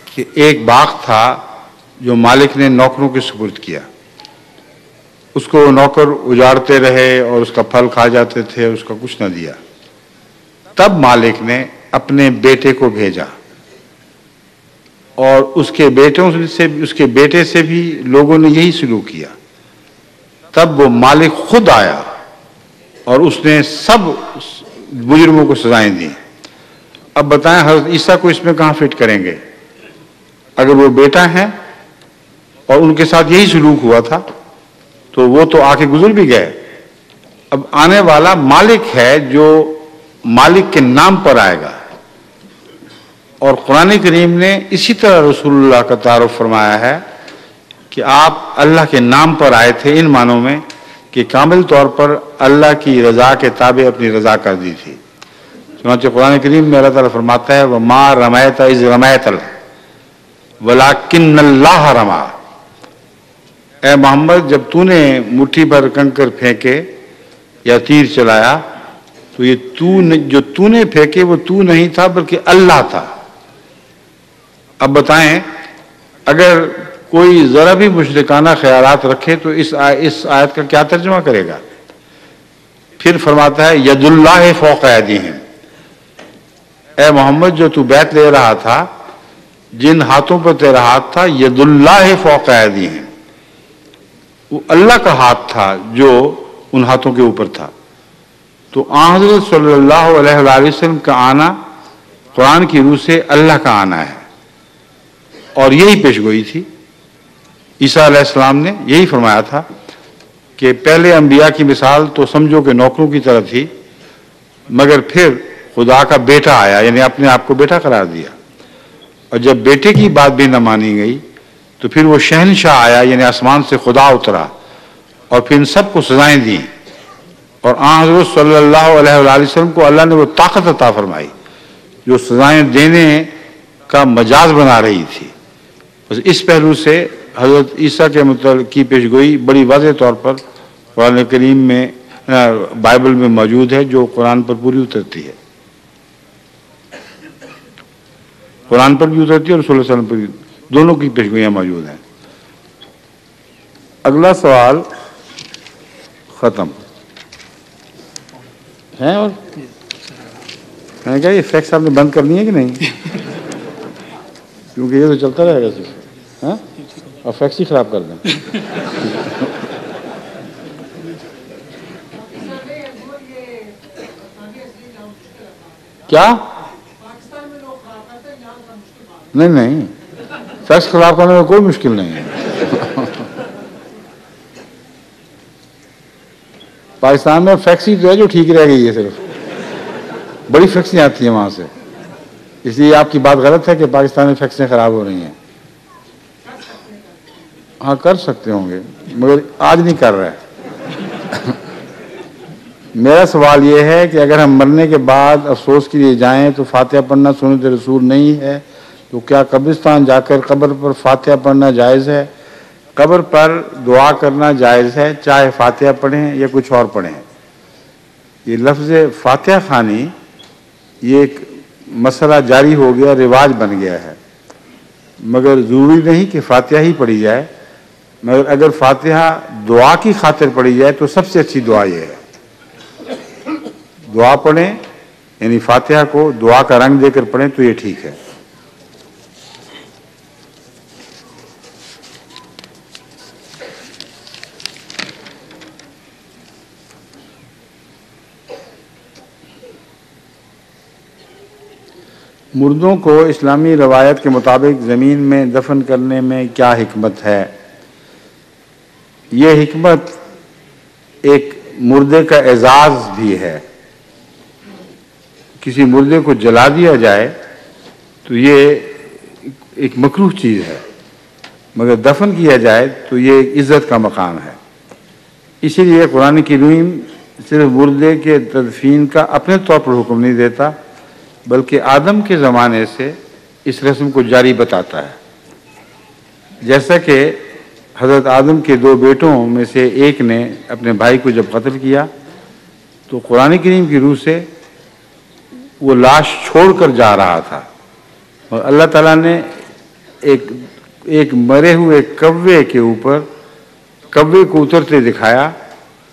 کہ ایک باغ تھا جو مالک نے نوکروں کے سپرد کیا. اس کو نوکر اجاڑتے رہے اور اس کا پھل کھا جاتے تھے، اس کا کچھ نہ دیا. تب مالک نے اپنے بیٹے کو بھیجا اور اس کے بیٹے سے بھی لوگوں نے یہی سلوک کیا. تب وہ مالک خود آیا اور اس نے سب مجرموں کو سزائیں دی. اب بتائیں حضرت عیسیٰ کو اس میں کہاں فٹ کریں گے؟ اگر وہ بیٹا ہے اور ان کے ساتھ یہی سلوک ہوا تھا تو وہ تو آ کے گزر بھی گئے. اب آنے والا مالک ہے جو مالک کے نام پر آئے گا. اور قرآن کریم نے اسی طرح رسول اللہ کا تعارف فرمایا ہے کہ آپ اللہ کے نام پر آئے تھے، ان معنوں میں کہ کامل طور پر اللہ کی رضا کے تابع اپنی رضا کر دی تھی. چنانچہ قرآن کریم میں اللہ تعالیٰ فرماتا ہے وَمَا رَمَيْتَ إِذْ رَمَيْتَ وَلَكِنَّ اللَّهَ رَمَى. اے محمد جب تو نے مٹھی بھر کنکر پھینکے یا تیر چلایا تو یہ جو تو نے پھینکے وہ تو نہیں تھا بلکہ اللہ تھا. اب بتائیں اگر کوئی ذرا بھی مشرکانہ خیالات رکھے تو اس آیت کا کیا ترجمہ کرے گا؟ پھر فرماتا ہے ید اللہ فوق ایدیہم. اے محمد جو تو بیعت لے رہا تھا جن ہاتھوں پر تیرا ہاتھ تھا ید اللہ فوق ایدیہم، وہ اللہ کا ہاتھ تھا جو ان ہاتھوں کے اوپر تھا. تو حضرت صلی اللہ علیہ وآلہ وسلم کا آنا قرآن کی روح سے اللہ کا آنا ہے اور یہی پیشگوئی تھی. عیسیٰ علیہ السلام نے یہی فرمایا تھا کہ پہلے انبیاء کی مثال تو سمجھو کہ نوکروں کی طرح تھی، مگر پھر خدا کا بیٹا آیا، یعنی اپنے آپ کو بیٹا قرار دیا. اور جب بیٹے کی بات بھی نہ مانی گئی تو پھر وہ شہنشاہ آیا، یعنی آسمان سے خدا اترا اور پھر ان سب کو سزائیں دیں. اور حضرت صلی اللہ علیہ وآلہ وسلم کو اللہ نے وہ طاقت عطا فرمائی جو سزائیں دینے کا مجاز بنا رہی تھی. بس اس پہلو سے حضرت عیسیٰ کے متعلق کی پیشگوئی بڑی واضح طور پر قرآن کریم میں بائبل میں موجود ہے، جو قرآن پر پوری اترتی ہے. قرآن پر بھی اترتی ہے اور رسول اللہ صلی اللہ علیہ وسلم پر بھی، دونوں کی پیشگوئیاں موجود ہیں. اگلا سوال ختم ہے. اور میں کہا یہ فیکس آپ نے بند کرنی ہے کہ نہیں؟ کیونکہ یہ تو چلتا رہے گا صرف، ہاں اور فیکس ہی خراب کر دیں. کیا؟ نہیں فیکس خراب کرنے میں کوئی مشکل نہیں ہے. پاکستان میں فیکس ہی جو ہے جو ٹھیک رہ گئی ہے، صرف بڑی فیکسیں آتی ہیں وہاں سے. اس لیے آپ کی بات غلط ہے کہ پاکستان میں فیکسیں خراب ہو رہی ہیں. ہاں کر سکتے ہوں گے مگر آج نہیں کر رہے. میرا سوال یہ ہے کہ اگر ہم مرنے کے بعد افسوس کے لیے جائیں تو فاتحہ پڑھنا سنت رسول نہیں ہے، تو کیا قبرستان جا کر قبر پر فاتحہ پڑھنا جائز ہے؟ قبر پر دعا کرنا جائز ہے چاہے فاتحہ پڑھیں یا کچھ اور پڑھیں. یہ لفظ فاتحہ خوانی یہ ایک مسئلہ جاری ہو گیا، رواج بن گیا ہے. مگر ضروری نہیں کہ فاتحہ ہی پڑھی جائے، مگر اگر فاتحہ دعا کی خاطر پڑھی جائے تو سب سے اچھی دعا یہ ہے دعا پڑھیں، یعنی فاتحہ کو دعا کا رنگ دے کر پڑھیں تو یہ ٹھیک ہے. مردوں کو اسلامی روایت کے مطابق زمین میں دفن کرنے میں کیا حکمت ہے؟ یہ حکمت ایک مردے کا اعزاز بھی ہے. کسی مردے کو جلا دیا جائے تو یہ ایک مکروہ چیز ہے، مگر دفن کیا جائے تو یہ ایک عزت کا مقام ہے۔ اسی لیے قرآن کریم صرف مردے کے تدفین کا اپنے طور پر حکم نہیں دیتا، بلکہ آدم کے زمانے سے اس رسم کو جاری بتاتا ہے۔ جیسا کہ حضرت آدم کے 2 بیٹوں میں سے ایک نے اپنے بھائی کو جب قتل کیا تو قرآن کریم کی روح سے وہ لاش چھوڑ کر جا رہا تھا، اور اللہ تعالیٰ نے ایک مرے ہوئے کوے کے اوپر کوے کو اترتے دکھایا،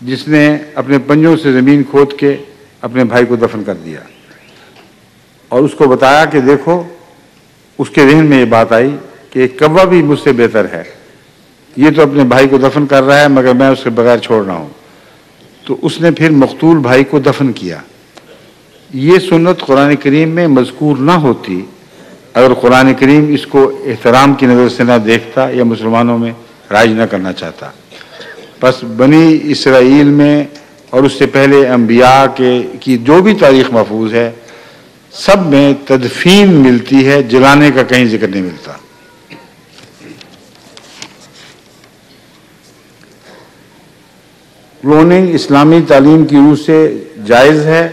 جس نے اپنے پنجوں سے زمین کھود کے اپنے بھائی کو دفن کر دیا، اور اس کو بتایا کہ دیکھو، اس کے ذہن میں یہ بات آئی کہ ایک کوا بھی مجھ سے بہتر ہے، یہ تو اپنے بھائی کو دفن کر رہا ہے مگر میں اس کے بغیر چھوڑ رہا ہوں۔ تو اس نے پھر مقتول بھائی کو دفن کیا۔ یہ سنت قرآن کریم میں مذکور نہ ہوتی اگر قرآن کریم اس کو احترام کی نظر سے نہ دیکھتا یا مسلمانوں میں رائج نہ کرنا چاہتا۔ بس بنی اسرائیل میں اور اس سے پہلے انبیاء کی جو بھی تاریخ محفوظ ہے، سب میں تدفین ملتی ہے، جلانے کا کہیں ذکر نہیں ملتا۔ کلوننگ اسلامی تعلیم کی روح سے جائز ہے؟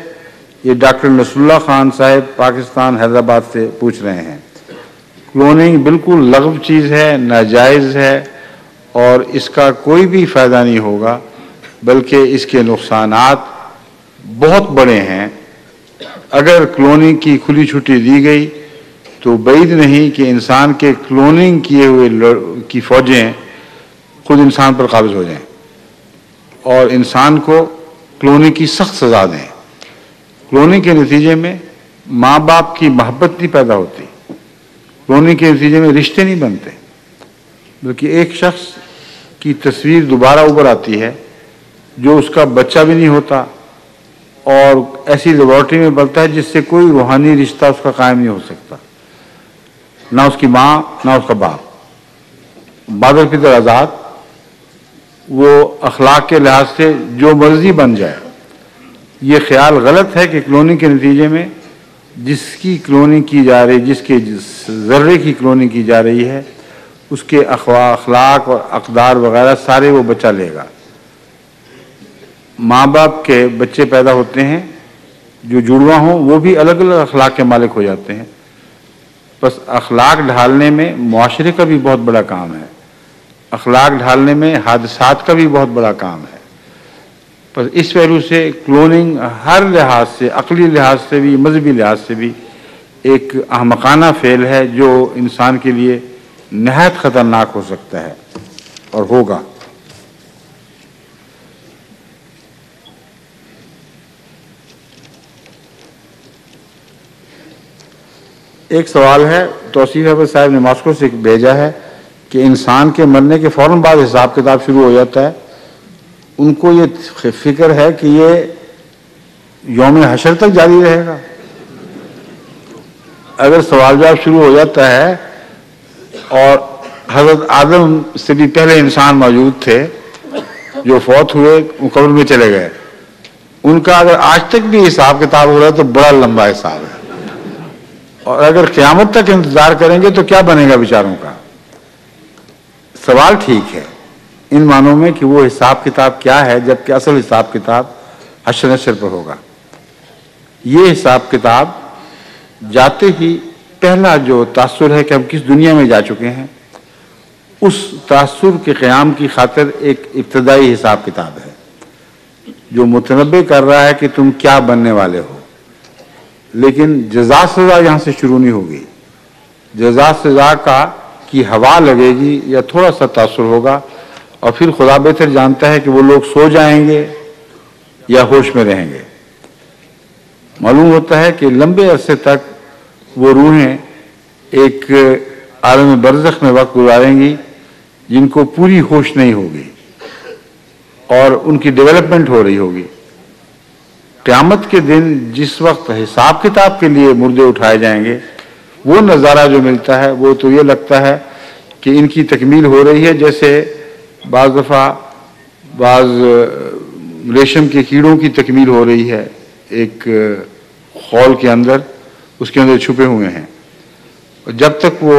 یہ ڈاکٹر نصر اللہ خان صاحب پاکستان حیدرآباد سے پوچھ رہے ہیں۔ کلوننگ بالکل لغو چیز ہے، ناجائز ہے، اور اس کا کوئی بھی فائدہ نہیں ہوگا، بلکہ اس کے نقصانات بہت بڑے ہیں۔ اگر کلوننگ کی کھلی چھٹی دی گئی تو بعید نہیں کہ انسان کے کلوننگ کیے ہوئے کی فوجیں خود انسان پر قابض ہو جائیں اور انسان کو کلوننگ کی سخت سزا دیں۔ کلوننگ کے نتیجے میں ماں باپ کی محبت نہیں پیدا ہوتی، کلوننگ کے نتیجے میں رشتے نہیں بنتے، بلکہ ایک شخص کی تصویر دوبارہ ابھر آتی ہے جو اس کا بچہ بھی نہیں ہوتا اور ایسی لیبارٹری میں بنتا ہے جس سے کوئی روحانی رشتہ اس کا قائم نہیں ہو سکتا، نہ اس کی ماں نہ اس کا باپ، بادل فطر آزاد، وہ اخلاق کے لحاظ سے جو مرضی بن جائے۔ یہ خیال غلط ہے کہ کلوننگ کے نتیجے میں جس کی کلوننگ کی جا رہی، جس کے ذرے کی کلوننگ کی جا رہی ہے، اس کے اخلاق اور اقدار وغیرہ سارے وہ بچہ لے گا۔ ماں باپ کے بچے پیدا ہوتے ہیں جو جڑواں ہوں، وہ بھی الگ الگ اخلاق کے مالک ہو جاتے ہیں۔ بس اخلاق ڈھالنے میں معاشرے کا بھی بہت بڑا کام ہے، اخلاق ڈھالنے میں حادثات کا بھی بہت بڑا کام ہے۔ پر اس پہلو سے کلوننگ ہر لحاظ سے، عقلی لحاظ سے بھی، مذہبی لحاظ سے بھی ایک احمقانہ فعل ہے جو انسان کے لیے نہایت خطرناک ہو سکتا ہے اور ہوگا۔ ایک سوال ہے، توصیف احمد صاحب نے ماسکو سے بھیجا ہے کہ انسان کے مرنے کے فوراً بعد حساب کتاب شروع ہو جاتا ہے۔ ان کو یہ فکر ہے کہ یہ یوم حشر تک جاری رہے گا۔ اگر سوال جواب شروع ہو جاتا ہے اور حضرت آدم سے بھی پہلے انسان موجود تھے جو فوت ہوئے، وہ قبر میں چلے گئے، ان کا اگر آج تک بھی حساب کتاب ہو رہا ہے تو بڑا لمبا حساب ہے، اور اگر قیامت تک انتظار کریں گے تو کیا بنے گا بیچاروں کا۔ سوال ٹھیک ہے ان معنوں میں کہ وہ حساب کتاب کیا ہے، جبکہ اصل حساب کتاب حشر نشر پر ہوگا۔ یہ حساب کتاب جاتے ہی پہلا جو تاثر ہے کہ ہم کس دنیا میں جا چکے ہیں، اس تاثر کے قیام کی خاطر ایک ابتدائی حساب کتاب ہے جو متنبع کر رہا ہے کہ تم کیا بننے والے ہو۔ لیکن جزا سزا یہاں سے شروع نہیں ہوگی، جزا سزا کی ہوا لگے گی یا تھوڑا سا تاثر ہوگا، اور پھر خدا بہتر جانتا ہے کہ وہ لوگ سو جائیں گے یا ہوش میں رہیں گے۔ معلوم ہوتا ہے کہ لمبے عرصے تک وہ روحیں ایک عالم برزخ میں وقت گزاریں گی جن کو پوری ہوش نہیں ہوگی اور ان کی ڈیولپمنٹ ہو رہی ہوگی۔ قیامت کے دن جس وقت حساب کتاب کے لیے مردے اٹھائے جائیں گے، وہ نظارہ جو ملتا ہے وہ تو یہ لگتا ہے کہ ان کی تکمیل ہو رہی ہے، جیسے بعض دفعہ بعض ریشم کے کیڑوں کی تکمیل ہو رہی ہے ایک خول کے اندر، اس کے اندر چھپے ہوئے ہیں، اور جب تک وہ